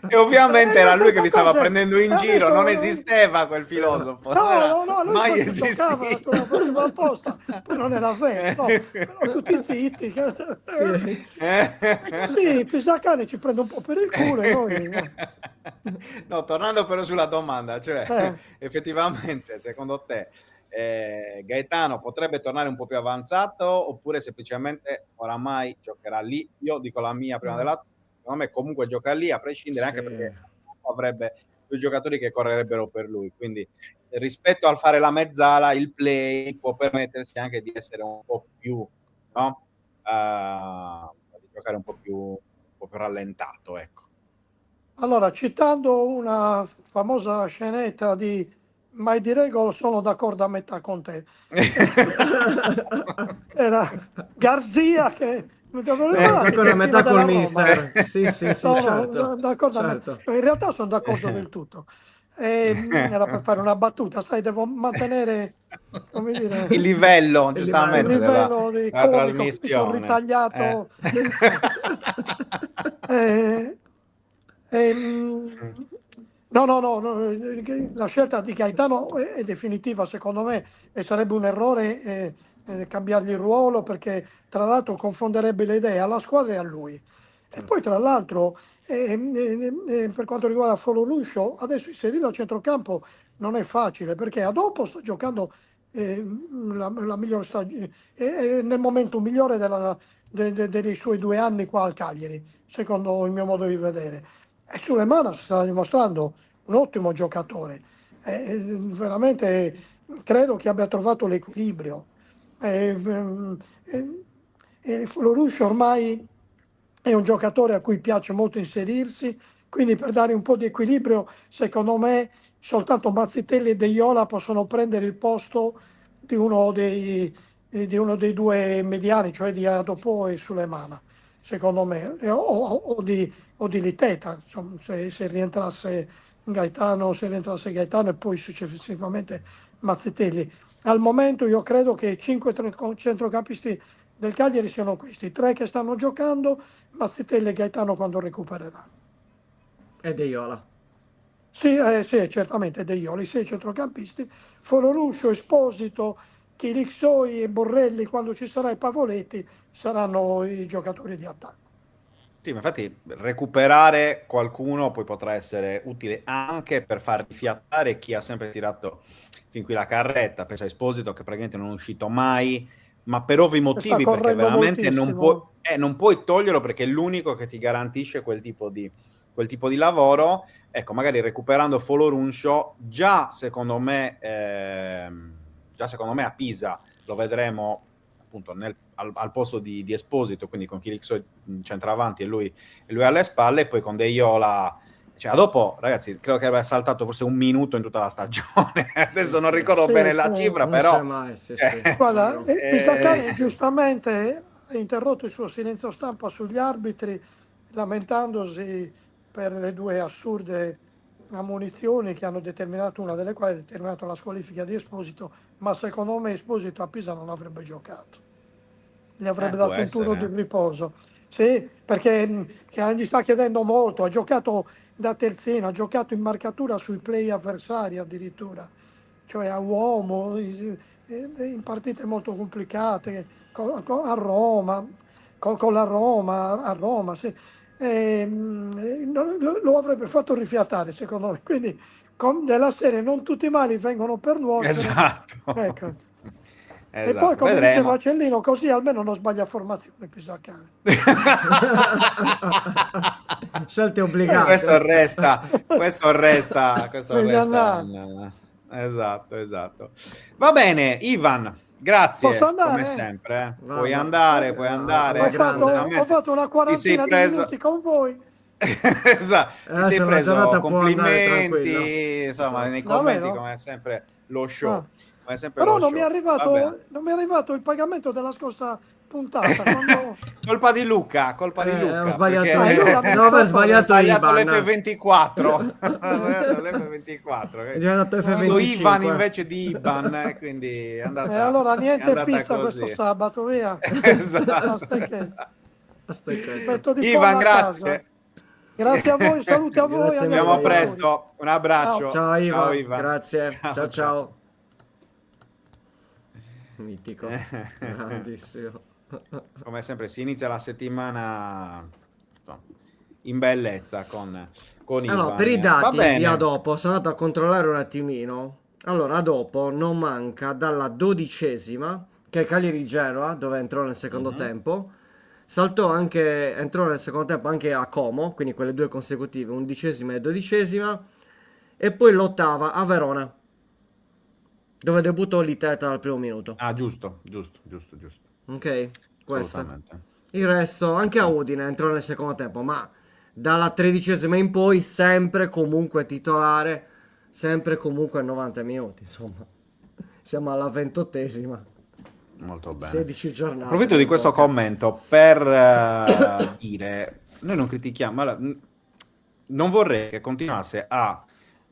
E ovviamente era lui che vi stava Cose- prendendo in giro, adesso- non esisteva quel filosofo, non era No, lui mai poi si giocava, esistito. lo faceva apposta, poi non era vero, no, però tutti zitti. Sì, Pisacane ci prende un po' per il culo e noi, no. No, tornando però sulla domanda, cioè effettivamente secondo te Gaetano potrebbe tornare un po' più avanzato oppure semplicemente oramai giocherà lì? Io dico la mia prima della... Secondo me comunque gioca lì a prescindere, anche perché avrebbe due giocatori che correrebbero per lui, quindi rispetto al fare la mezzala il play può permettersi anche di essere un po' più, no? Di giocare un po' più rallentato, ecco. Allora, citando una famosa scenetta di Mai di Regolo, sono d'accordo a metà con te. Era Garzia che... D'accordo a metà col mister. Sì, Sono certo. d'accordo a Certo. metà. In realtà sono d'accordo del tutto. Era per fare una battuta, sai, devo mantenere, come dire, il livello, giustamente, il livello di della comico, mi sono trasmissione. ritagliato. No, la scelta di Gaetano è definitiva secondo me, e sarebbe un errore cambiargli il ruolo, perché tra l'altro confonderebbe le idee alla squadra e a lui. E poi tra l'altro per quanto riguarda Folorunsho, adesso inserirlo a centrocampo non è facile, perché a dopo sta giocando la migliore stagione, nel momento migliore dei suoi 2 anni qua al Cagliari, secondo il mio modo di vedere. E Sulemana si sta dimostrando un ottimo giocatore. Veramente credo che abbia trovato l'equilibrio. Folorunsho ormai è un giocatore a cui piace molto inserirsi, quindi per dare un po' di equilibrio, secondo me, soltanto Mazzitelli e De Iola possono prendere il posto di uno dei 2 mediani, cioè di Adopò e Sulemana, secondo me, o di Liteta, insomma, se rientrasse Gaetano e poi successivamente Mazzitelli. Al momento io credo che i 5 centrocampisti del Cagliari siano questi: 3 che stanno giocando, Mazzitelli e Gaetano quando recupereranno. E De Iola. Sì, certamente De Iola, i 6 centrocampisti, Folorunsho, Esposito, Chirixoi e Borrelli, quando ci sarà, i Pavoletti, saranno i giocatori di attacco. Sì, ma infatti recuperare qualcuno poi potrà essere utile anche per far rifiatare chi ha sempre tirato fin qui la carretta. Pensa a Esposito, che praticamente non è uscito mai, ma per ovvi motivi, perché veramente non puoi toglierlo, perché è l'unico che ti garantisce quel tipo di lavoro. Ecco, magari recuperando Folorunsho, già secondo me a Pisa lo vedremo appunto al posto di Esposito, quindi con Chirixoi centravanti e lui alle spalle, e poi con De Iola. Cioè, dopo, ragazzi, credo che abbia saltato forse 1 minuto in tutta la stagione. Adesso non ricordo bene la cifra, non però... c'è mai, Guarda, Pisacane giustamente ha interrotto il suo silenzio stampa sugli arbitri, lamentandosi per le 2 assurde ammonizioni che hanno determinato, una delle quali ha determinato la squalifica di Esposito, ma secondo me Esposito a Pisa non avrebbe giocato. Gli avrebbe dato un turno di riposo. Sì, perché gli sta chiedendo molto, ha giocato da terzino, ha giocato in marcatura sui play avversari addirittura, cioè a uomo, in partite molto complicate, a Roma, con la Roma, a Roma, sì. Lo avrebbe fatto rifiatare, secondo me. Quindi della serie non tutti i mali vengono per nuocere. Esatto. Ecco. Esatto. E poi, come vedremo. diceva Cellino, così almeno non sbaglia formazione Pisacane. Scelte obbligate. Questo resta. Esatto. Va bene, Ivan, grazie. Posso andare? Come sempre. Va. Puoi andare. Ho fatto una quarantina di minuti con voi. Esatto, ti Adesso sei una preso giornata può andare complimenti, tranquillo. insomma, Esatto. nei Davvero? commenti come sempre lo show, Ah. come sempre Però lo show. Va bene. non mi è arrivato il pagamento della scorsa puntata. Quando... Colpa di Luca, Ho sbagliato perché allora devo aver ho sbagliato sbagliato IBAN. l'F24. Sbagliato l'F24. È diventato Usato Ivan F25. invece di Iban, quindi è allora è niente andata pizza così. questo sabato, via. Esatto, Basta che... esatto. Metto di Ivan, pollo a grazie. casa. Grazie a voi, saluti a voi. Grazie agli mille, Ci vediamo Ivan. ascoltatori. presto. Un abbraccio. Ciao Ivan, Ivan. grazie. Ciao ciao. Eh. Mitico, grandissimo. Come sempre si inizia la settimana insomma, in bellezza con Ivan. Allora, per i Va dati bene. di Adopo sono andato a controllare un attimino. Allora, Adopo non manca dalla 12ª, che è Cagliari Genoa, dove entrò nel secondo tempo. Entrò nel secondo tempo anche a Como, quindi quelle due consecutive, 11ª e 12ª. E poi l'8ª a Verona, dove debuttò Liteta dal primo minuto. Ah, giusto. Ok, questo. Assolutamente. Il resto, anche a Udine entrò nel secondo tempo, ma dalla 13ª in poi sempre comunque titolare, sempre comunque a 90 minuti, insomma. Siamo alla 28ª, Molto bene. 16 giornate. Approfitto di questo commento per dire, noi non critichiamo, allora, non vorrei che continuasse a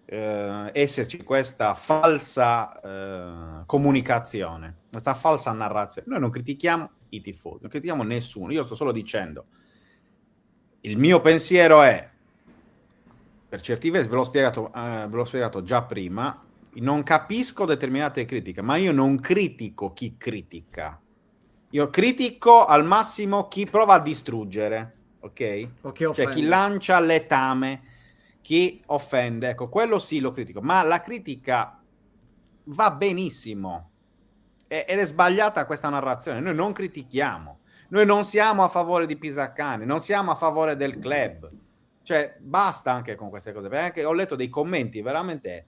esserci questa falsa comunicazione, questa falsa narrazione. Noi non critichiamo i tifosi, non critichiamo nessuno, io sto solo dicendo, il mio pensiero è, per certi versi, ve l'ho spiegato già prima, non capisco determinate critiche, ma io non critico chi critica. Io critico al massimo chi prova a distruggere, ok? O chi Cioè offende. chi lancia letame, chi offende, ecco, quello sì lo critico, ma la critica va benissimo ed è sbagliata questa narrazione. Noi non critichiamo, noi non siamo a favore di Pisacane, non siamo a favore del club, cioè basta anche con queste cose, perché anche ho letto dei commenti veramente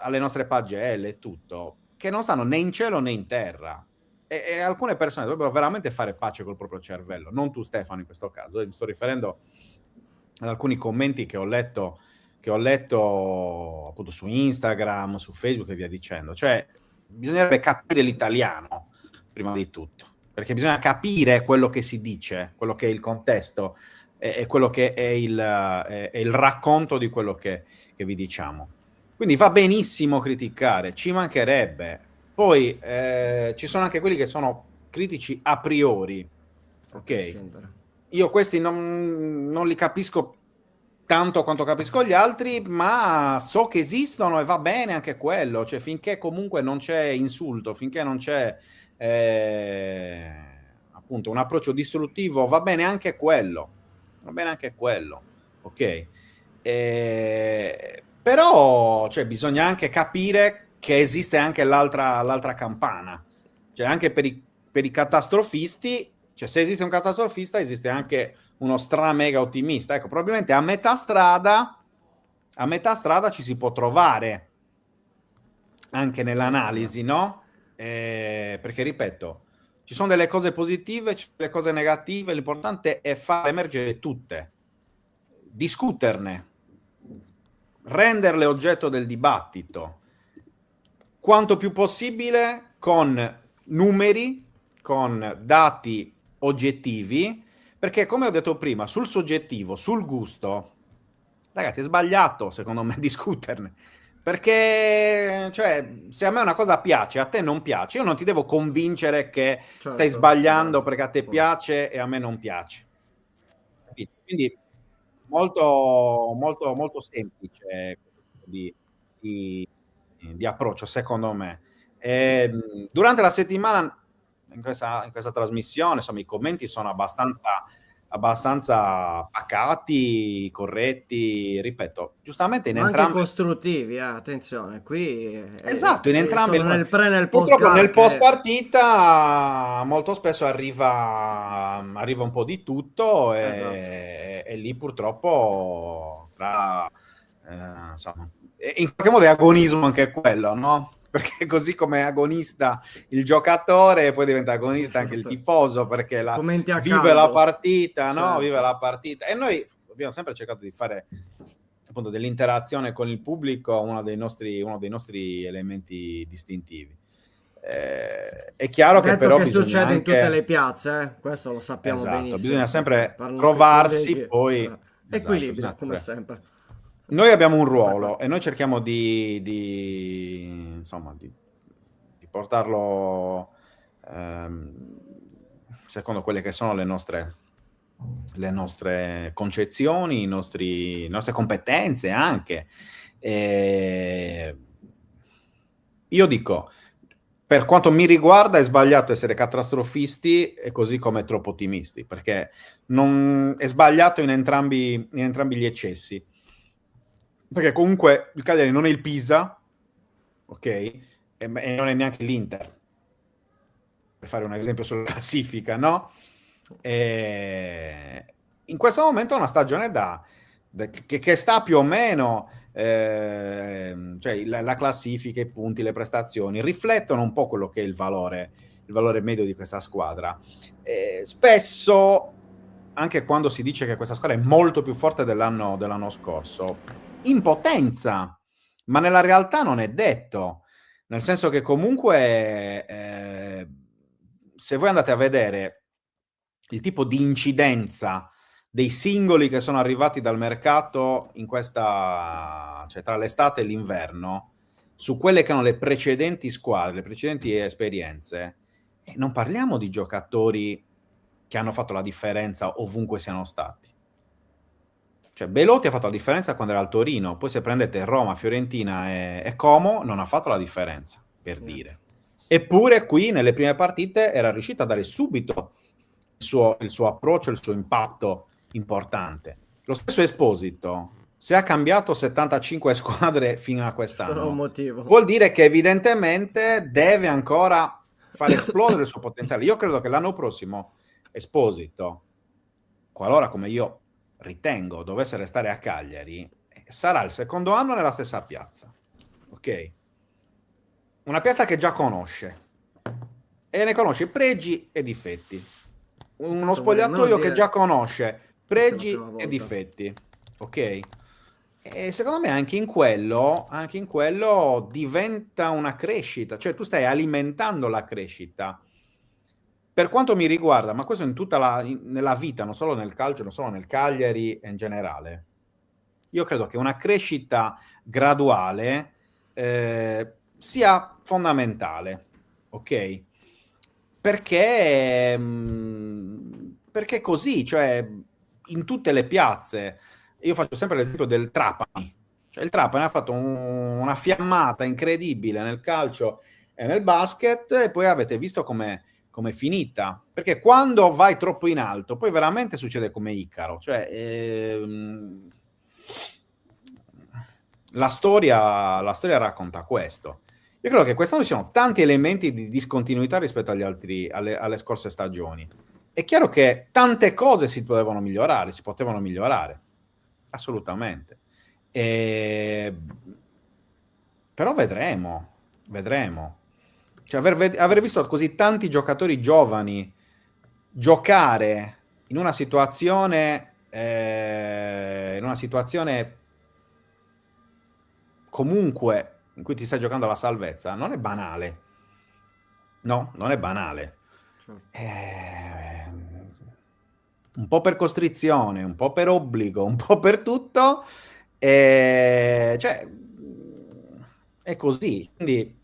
alle nostre pagelle e tutto, che non stanno né in cielo né in terra. E alcune persone dovrebbero veramente fare pace col proprio cervello, non tu Stefano in questo caso, mi sto riferendo ad alcuni commenti che ho letto appunto su Instagram, su Facebook e via dicendo. Cioè bisognerebbe capire l'italiano prima di tutto, perché bisogna capire quello che si dice, quello che è il contesto e quello che è il racconto di quello che vi diciamo. Quindi va benissimo criticare, ci mancherebbe. Poi ci sono anche quelli che sono critici a priori, ok? Io questi non li capisco tanto quanto capisco gli altri, ma so che esistono e va bene anche quello, cioè finché comunque non c'è insulto, finché non c'è appunto un approccio distruttivo, va bene anche quello, ok? Però cioè, bisogna anche capire che esiste anche l'altra campana, cioè anche per i catastrofisti, cioè se esiste un catastrofista esiste anche uno stra mega ottimista. Ecco, probabilmente a metà strada ci si può trovare anche nell'analisi, no? Perché ripeto, ci sono delle cose positive, ci sono delle cose negative, l'importante è far emergere tutte, discuterne, renderle oggetto del dibattito quanto più possibile con numeri, con dati oggettivi, perché come ho detto prima, sul soggettivo, sul gusto, ragazzi, è sbagliato secondo me discuterne, perché cioè se a me una cosa piace, a te non piace, io non ti devo convincere che stai sbagliando perché a te piace e a me non piace. Quindi molto molto molto semplice di approccio secondo me. Durante la settimana in questa trasmissione insomma i commenti sono abbastanza pacati, corretti, ripeto, giustamente in Ma anche entrambi costruttivi, attenzione, qui esatto, in entrambi sono nel pre e nel post purtroppo nel post che... partita molto spesso arriva un po' di tutto e lì purtroppo insomma, in qualche modo è agonismo anche quello, no? Perché così come è agonista il giocatore, poi diventa agonista anche il tifoso, perché Commenti a vive caldo. la partita, no? Certo. Vive la partita. E noi abbiamo sempre cercato di fare appunto dell'interazione con il pubblico uno dei nostri elementi distintivi. È chiaro che Detto però che bisogna succede in anche... tutte le piazze, questo lo sappiamo Esatto, benissimo. bisogna sempre Parlando con i trovarsi colleghi, poi... Esatto, equilibrio, bisogna come sempre- sempre. Noi abbiamo un ruolo e noi cerchiamo insomma, di portarlo secondo quelle che sono le nostre concezioni, le nostre competenze anche. Io dico, per quanto mi riguarda è sbagliato essere catastrofisti e così come troppo ottimisti, perché è sbagliato in entrambi gli eccessi. Perché comunque il Cagliari non è il Pisa, ok? E non è neanche l'Inter, per fare un esempio sulla classifica, no? In questo momento è una stagione che sta più o meno, cioè la classifica, i punti, le prestazioni riflettono un po' quello che è il valore medio di questa squadra. Spesso, anche quando si dice che questa squadra è molto più forte dell'anno scorso, in potenza, ma nella realtà non è detto, nel senso che comunque se voi andate a vedere il tipo di incidenza dei singoli che sono arrivati dal mercato cioè tra l'estate e l'inverno, su quelle che erano le precedenti squadre, le precedenti esperienze, non parliamo di giocatori che hanno fatto la differenza ovunque siano stati. Cioè Belotti ha fatto la differenza quando era al Torino, poi se prendete Roma, Fiorentina e Como non ha fatto la differenza, per dire. Eppure qui nelle prime partite era riuscito a dare subito il suo approccio, il suo impatto importante. Lo stesso Esposito, se ha cambiato 75 squadre fino a quest'anno, Sarà un motivo. vuol dire che evidentemente deve ancora far esplodere il suo potenziale. Io credo che l'anno prossimo Esposito, qualora come io ritengo dovesse restare a Cagliari, sarà il secondo anno nella stessa piazza, ok? Una piazza che già conosce e ne conosce pregi e difetti, uno spogliatoio che già conosce pregi e difetti, ok? E secondo me anche in quello diventa una crescita, cioè tu stai alimentando la crescita. Per quanto mi riguarda, ma questo nella vita, non solo nel calcio, non solo nel Cagliari in generale, io credo che una crescita graduale sia fondamentale, ok? Perché così, cioè in tutte le piazze, io faccio sempre l'esempio del Trapani, cioè il Trapani ha fatto una fiammata incredibile nel calcio e nel basket e poi avete visto come è finita, perché quando vai troppo in alto poi veramente succede come Icaro, cioè la storia racconta questo. Io credo che quest'anno ci siano tanti elementi di discontinuità rispetto alle scorse stagioni. È chiaro che tante cose si potevano migliorare, assolutamente. Però vedremo. Cioè, aver visto così tanti giocatori giovani giocare in una situazione comunque in cui ti stai giocando la salvezza, non è banale. No, non è banale. Un po' per costrizione, un po' per obbligo, un po' per tutto. Cioè, è così. Quindi,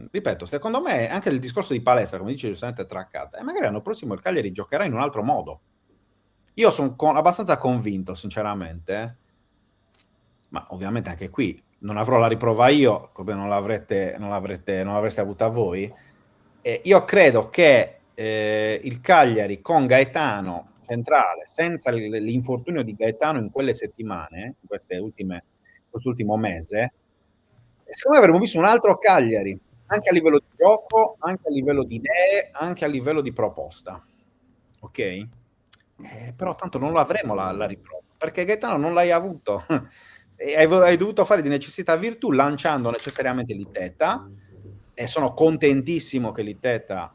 ripeto, secondo me anche il discorso di palestra, come dice giustamente Traccata, e magari l'anno prossimo il Cagliari giocherà in un altro modo. Io sono abbastanza convinto, sinceramente, ma ovviamente anche qui non avrò la riprova io, come non l'avreste avuta voi. Io credo che il Cagliari con Gaetano centrale, senza l'infortunio di Gaetano in quelle settimane, in quest'ultimo mese, secondo me avremmo visto un altro Cagliari, anche a livello di gioco, anche a livello di idee, anche a livello di proposta. Ok? Però tanto non lo avremo la riprova, perché Gaetano non l'hai avuto. E hai dovuto fare di necessità virtù lanciando necessariamente Liteta, e sono contentissimo che Liteta,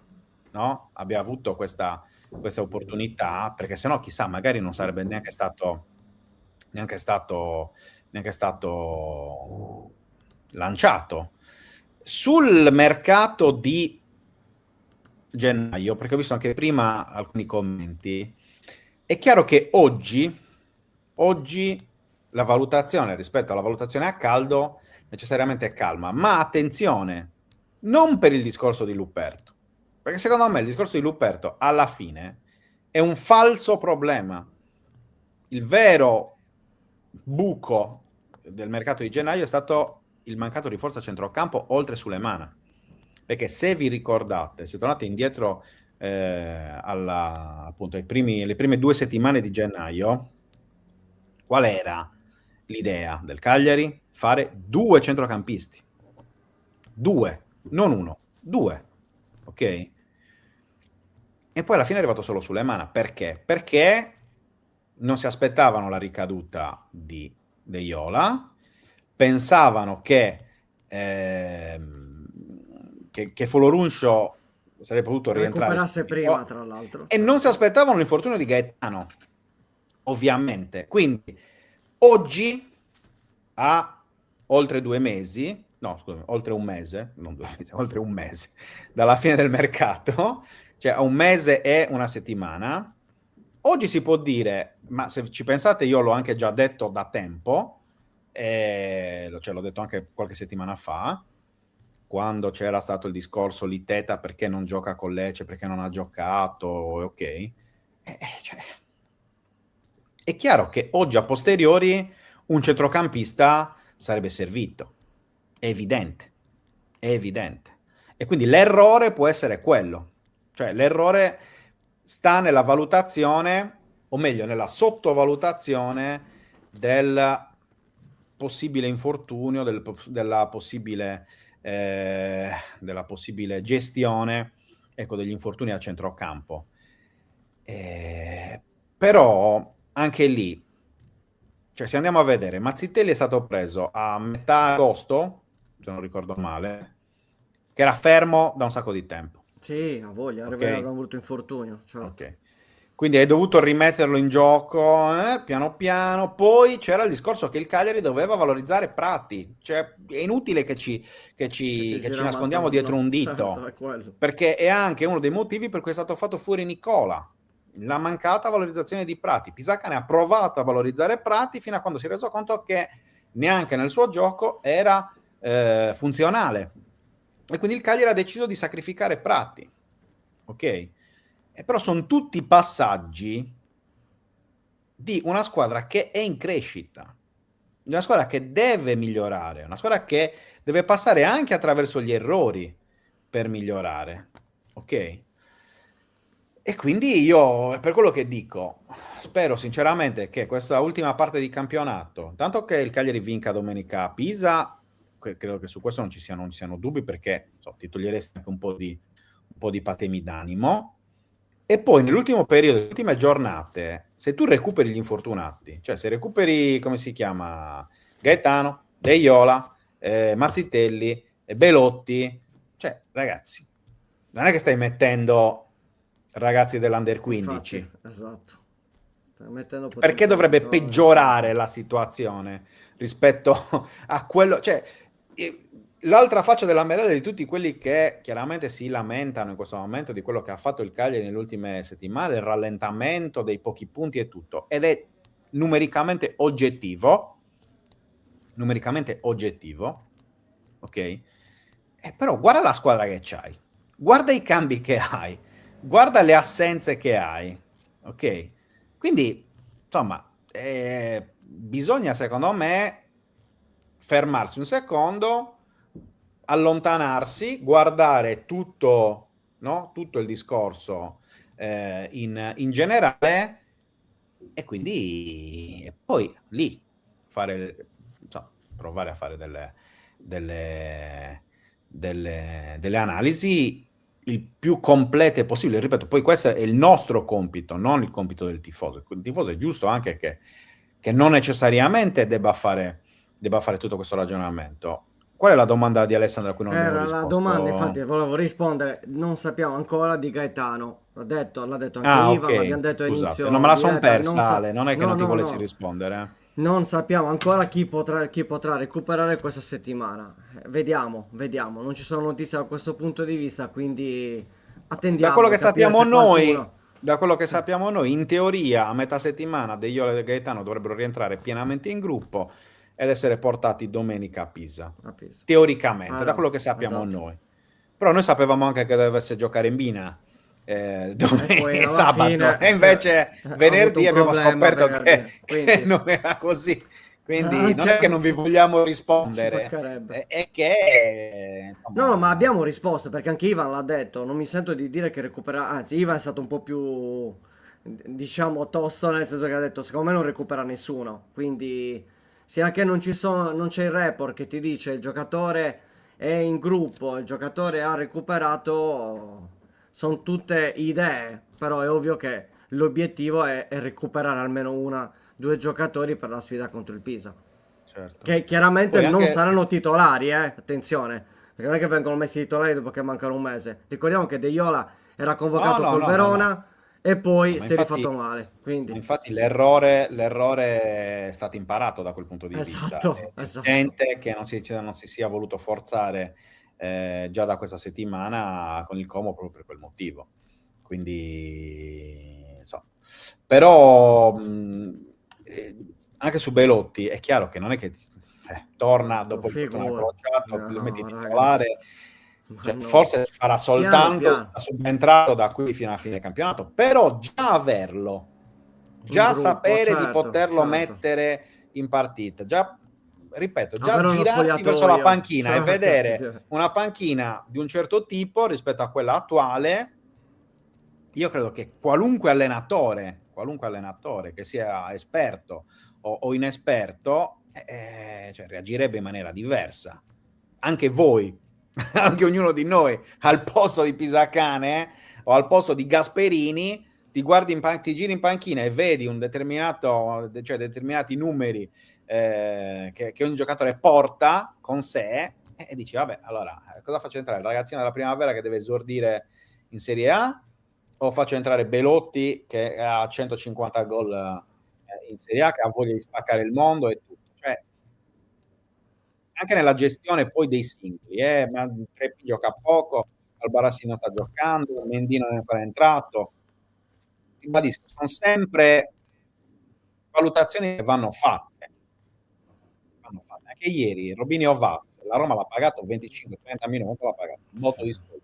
no, abbia avuto questa questa opportunità, perché sennò chissà, magari non sarebbe neanche stato lanciato. Sul mercato di gennaio, perché ho visto anche prima alcuni commenti, è chiaro che oggi la valutazione rispetto alla valutazione a caldo necessariamente è calma, ma attenzione, non per il discorso di Luperto, perché secondo me il discorso di Luperto alla fine è un falso problema. Il vero buco del mercato di gennaio è stato il mancato rinforzo a centrocampo oltre Sulemana, perché se vi ricordate, se tornate indietro appunto le prime 2 settimane di gennaio, qual era l'idea del Cagliari? Fare 2 centrocampisti, 2, non 1, 2, ok? E poi alla fine è arrivato solo Sulemana, perché? Perché non si aspettavano la ricaduta di De Iola, pensavano che Folorunsho sarebbe potuto rientrare recuperasse subito, prima, tra l'altro. e non si aspettavano l'infortunio di Gaetano, ovviamente. Quindi oggi, a oltre 2 mesi, no scusami, oltre un mese, non 2 mesi, oltre un mese dalla fine del mercato, cioè a 1 mese e 1 settimana, oggi si può dire, ma se ci pensate io l'ho anche già detto da tempo, cioè l'ho detto anche qualche settimana fa, quando c'era stato il discorso Liteta perché non gioca con Lecce, perché non ha giocato, ok. Cioè, è chiaro che oggi a posteriori un centrocampista sarebbe servito, è evidente, è evidente. E quindi l'errore può essere quello, cioè l'errore sta nella valutazione, o meglio nella sottovalutazione del possibile infortunio, della possibile gestione, ecco, degli infortuni a centrocampo. Però anche lì, cioè se andiamo a vedere, Mazzitelli è stato preso a metà agosto, se non ricordo male, che era fermo da un sacco di tempo. Sì, ha voglia, Ok. arriva da un brutto infortunio, certo. Ok. Quindi hai dovuto rimetterlo in gioco piano piano. Poi c'era il discorso che il Cagliari doveva valorizzare Prati. Cioè, è inutile che ci gira nascondiamo attorno. dietro un dito, Certo, è quello. perché è anche uno dei motivi per cui è stato fatto fuori Nicola. La mancata valorizzazione di Prati. Pisacane ha provato a valorizzare Prati fino a quando si è reso conto che neanche nel suo gioco era funzionale. E quindi il Cagliari ha deciso di sacrificare Prati. Ok? Però sono tutti passaggi di una squadra che è in crescita, di una squadra che deve migliorare, una squadra che deve passare anche attraverso gli errori per migliorare, ok? E quindi io, è per quello che dico, spero sinceramente che questa ultima parte di campionato, tanto che il Cagliari vinca domenica a Pisa, credo che su questo non ci siano dubbi, perché ti toglieresti anche un po' di patemi d'animo. E poi nell'ultimo periodo, nelle ultime giornate, se tu recuperi gli infortunati, cioè se recuperi, come si chiama, Gaetano, De Iola, Mazzitelli, Belotti, cioè ragazzi, non è che stai mettendo ragazzi dell'Under 15. Infatti, esatto. Stai mettendo Perché dovrebbe potenziali peggiorare la situazione rispetto a quello, cioè l'altra faccia della medaglia di tutti quelli che chiaramente si lamentano in questo momento di quello che ha fatto il Cagliari nelle ultime settimane, il rallentamento dei pochi punti e tutto, ed è numericamente oggettivo, ok? Però guarda la squadra che c'hai, guarda i cambi che hai, guarda le assenze che hai, ok? Quindi, insomma, bisogna secondo me fermarsi un secondo, allontanarsi, guardare tutto, no? Tutto il discorso in generale, e quindi e poi lì provare a fare delle analisi il più complete possibile. Ripeto, poi questo è il nostro compito, non il compito del tifoso. Il tifoso è giusto anche che non necessariamente debba fare tutto questo ragionamento. Qual è la domanda di Alessandro a cui non abbiamo Era risposto? la domanda, infatti, volevo rispondere. Non sappiamo ancora di Gaetano. l'ha detto anche Ah, Ivan, l'abbiamo ok, detto a scusate, inizio non me la son diretta, persa, Ale, non è che no, non ti no, volessi no. rispondere. Non sappiamo ancora chi potrà recuperare questa settimana. Vediamo, vediamo. Non ci sono notizie da questo punto di vista, quindi Da quello attendiamo di che capire sappiamo se noi, qualcuno. in teoria, a metà settimana De Jong e Gaetano dovrebbero rientrare pienamente in gruppo ed essere portati domenica a Pisa. Ah, Pisa. Teoricamente, da No, quello che sappiamo esatto. noi. Però noi sapevamo anche che dovesse giocare in Bina E poi alla sabato, fine e invece ha avuto venerdì un abbiamo problema scoperto venerdì. che Quindi non era così. Quindi non è che non vi anche vogliamo ci rispondere, mancherebbe. è che No, no, ma insomma, abbiamo risposto perché anche Ivan l'ha detto. Non mi sento di dire che recupera. Anzi, Ivan è stato un po' più, diciamo, tosto, nel senso che ha detto: secondo me non recupera nessuno. Quindi, se anche non c'è il report che ti dice il giocatore è in gruppo, il giocatore ha recuperato, sono tutte idee. Però è ovvio che l'obiettivo è recuperare almeno due giocatori per la sfida contro il Pisa. certo. Che chiaramente Poi non anche saranno titolari, attenzione, perché non è che vengono messi titolari dopo che mancano un mese. Ricordiamo che De Iola era no, convocato no, col no, no, no. Verona e No, poi ma si è infatti, rifatto male. Quindi, l'errore è stato imparato da quel punto di vista. esatto, È esatto. evidente che non si sia voluto forzare già da questa settimana con il Como proprio per quel motivo. Quindi, insomma. Però eh, anche su Belotti è chiaro che non è che torna Certo, dopo il fortuna figura. crociato, lo metti No, ragazzi, titolare. ma Cioè, no. forse farà Piano soltanto piano, da subentrato da qui fino alla fine del campionato, però già averlo, in già gruppo, sapere di certo, poterlo certo. mettere in partita, già, ripeto, già Avere uno girarti verso la spogliatoio, panchina e certo. vedere una panchina di un certo tipo rispetto a quella attuale, io credo che qualunque allenatore che sia esperto o inesperto, cioè, reagirebbe in maniera diversa. Anche voi, anche ognuno di noi, al posto di Pisacane o al posto di Gasperini, ti giri in panchina e vedi cioè determinati numeri che ogni giocatore porta con sé e dici, vabbè, allora, cosa faccio entrare? Il ragazzino della primavera che deve esordire in Serie A o faccio entrare Belotti che ha 150 gol in Serie A, che ha voglia di spaccare il mondo e tutto. Cioè, anche nella gestione poi dei singoli, ma Crepin gioca poco, Albarassi non sta giocando, Mendy non è ancora entrato. Ribadisco, sono sempre valutazioni che vanno fatte. Anche ieri Robinho Vaz, la Roma l'ha pagato 25-30 milioni, quanto l'ha pagato? Un botto di soldi.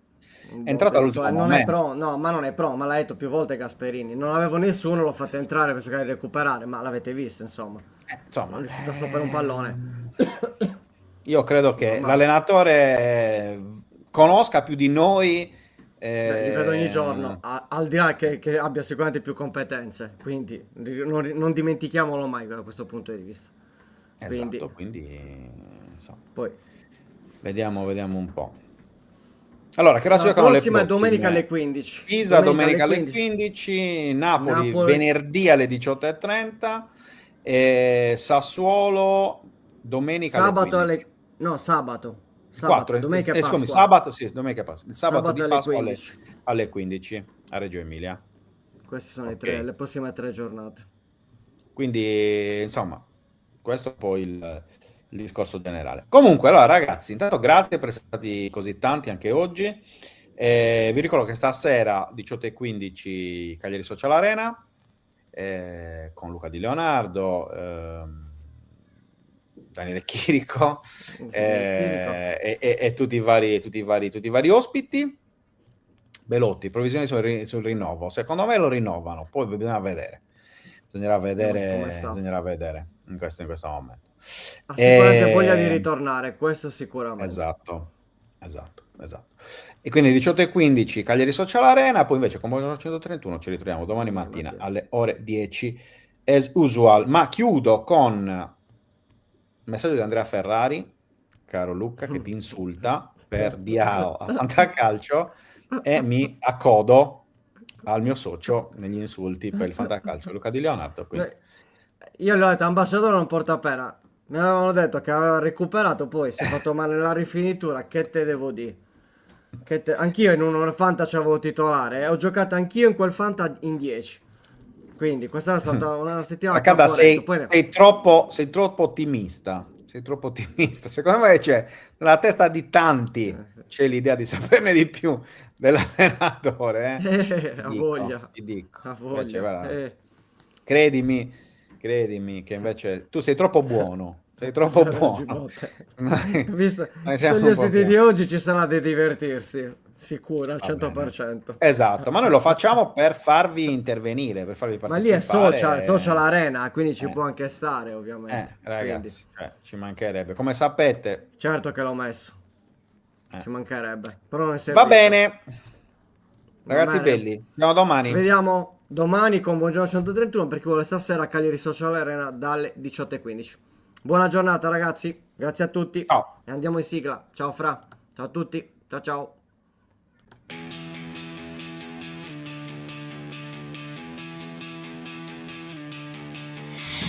Un È botto entrato di soldi. all'ultimo Non è momento. pro, no, ma non è pro, ma l'ha detto più volte Gasperini. Non avevo nessuno, l'ho fatto entrare per cercare di recuperare, ma l'avete visto, insomma. Non Insomma, è riuscito a stoppare un pallone. io credo che Normale. l'allenatore conosca più di noi. Beh, li vedo ogni eh, giorno, al di là che abbia sicuramente più competenze, quindi non dimentichiamolo mai da questo punto di vista. Quindi, esatto, quindi insomma, poi, vediamo un po'. Allora, che ora si la giocano le prossima è domenica alle prossime? 15. Pisa Domenica alle domenica alle 15. 15, Napoli Napoli, venerdì alle 18:30 e Sassuolo domenica alle sabato 15. no, sabato. Il Sabato, 4, domenica e scusami, Pasqua. sabato, sì, domenica Pasqua. Il sabato Sabato di alle Pasqua 15. alle 15 a Reggio Emilia. Queste sono Ok. le prossime 3 giornate. Quindi, insomma, questo è poi il discorso generale. Comunque, allora, ragazzi, intanto grazie per essere stati così tanti anche oggi. Vi ricordo che stasera 18:15 Cagliari Social Arena con Luca Di Leonardo, Daniele Chirico Daniele Chirico. e tutti i vari ospiti. Belotti, provvisioni sul rinnovo. Secondo me lo rinnovano, poi bisogna vedere. Vediamo come sta. Bisognerà vedere in questo momento. Ha sicuramente voglia di ritornare, questo sicuramente. Esatto. E quindi 18:15 Cagliari Social Arena, poi invece con Bologna 131 ci ritroviamo domani Domani mattina mattina. alle ore 10 as usual. Ma chiudo con un messaggio di Andrea Ferrari, caro Luca, che ti insulta per Diao a Fantacalcio e mi accodo al mio socio negli insulti per il Fantacalcio, Luca Di Leonardo. Quindi Beh, io gli ho detto, ambasciatore non porta pena. Mi avevano detto che aveva recuperato, poi si è fatto male la rifinitura, che te devo dire? Anch'io in un Fanta c'avevo titolare, ho giocato anch'io in quel Fanta in 10. Quindi questa è stata una settimana. Accada, sei troppo ottimista. Sei troppo ottimista. Secondo me c'è nella testa di tanti c'è l'idea di saperne di più dell'allenatore. A voglia. Ti dico. A voglia. Invece, guarda, credimi che invece tu sei troppo buono. Sei troppo buono. Visto gli ospiti di oggi ci sarà da divertirsi, sicuro al 100%. Esatto, ma noi lo facciamo per farvi intervenire, per farvi partecipare. Ma lì è social arena, quindi ci può anche stare, ovviamente. Ragazzi, ci mancherebbe. Come sapete, certo che l'ho messo. Ci mancherebbe. Però non va bene. Ragazzi belli, ci vediamo domani. Vediamo domani con Buongiorno 131 per chi vuole stasera a Cagliari Social Arena dalle 18:15. Buona giornata ragazzi, grazie a tutti. Ciao. E andiamo in sigla. Ciao Fra, ciao a tutti, ciao ciao.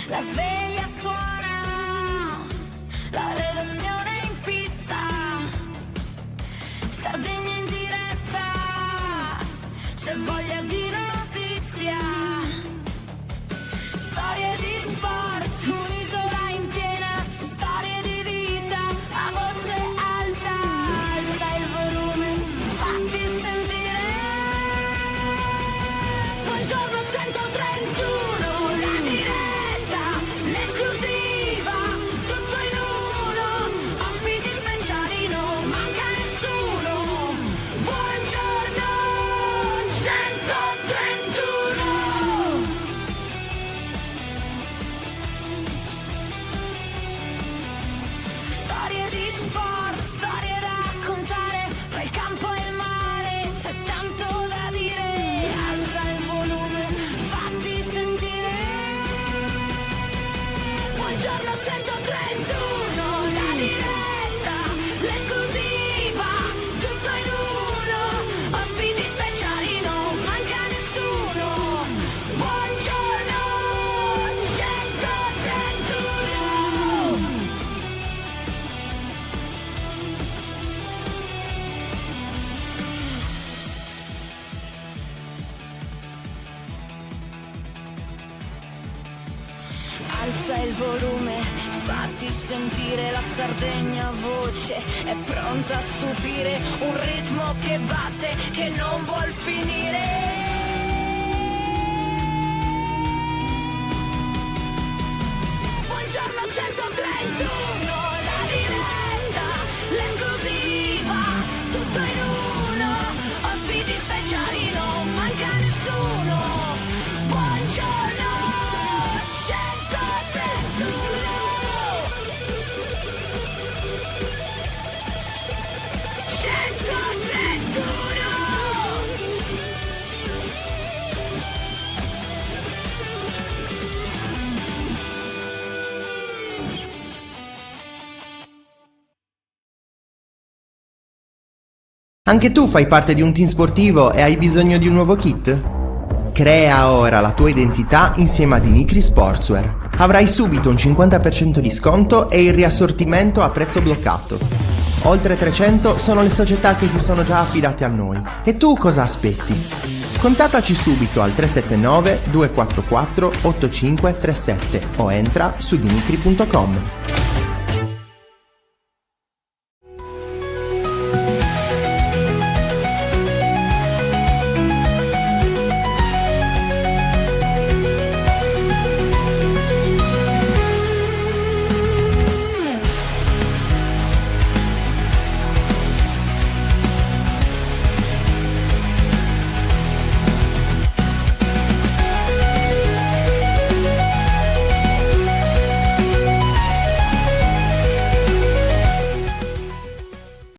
La sveglia suona, la redazione in pista, Sardegna in diretta, c'è voglia di notizia, storie di sport, un'isola in piena, storie di vita, a voce alta, alza il volume, fatti sentire. Buongiorno 131, la diretta, l'esclusiva, tutto in uno, ospiti speciali, non manca nessuno. Buongiorno 131. Storie di sport, storie da raccontare, tra il campo e il mare c'è tanto da dire, alza il volume, fatti sentire. Buongiorno 131, la diretta, l'esclusiva, tutto in uno, ospiti speciali, non manca nessuno. Buongiorno 131. Alza il volume, fatti sentire, la Sardegna voce è pronta a stupire, un ritmo che batte, che non vuol finire. Buongiorno 131, la diretta, l'esclusiva, tutto in uno, ospiti speciali, non manca nessuno. Buongiorno 131. 131. Anche tu fai parte di un team sportivo e hai bisogno di un nuovo kit? Crea ora la tua identità insieme ad Inicri Sportswear. Avrai subito un 50% di sconto e il riassortimento a prezzo bloccato. Oltre 300 sono le società che si sono già affidate a noi. E tu cosa aspetti? Contattaci subito al 379 244 8537 o entra su dinicri.com.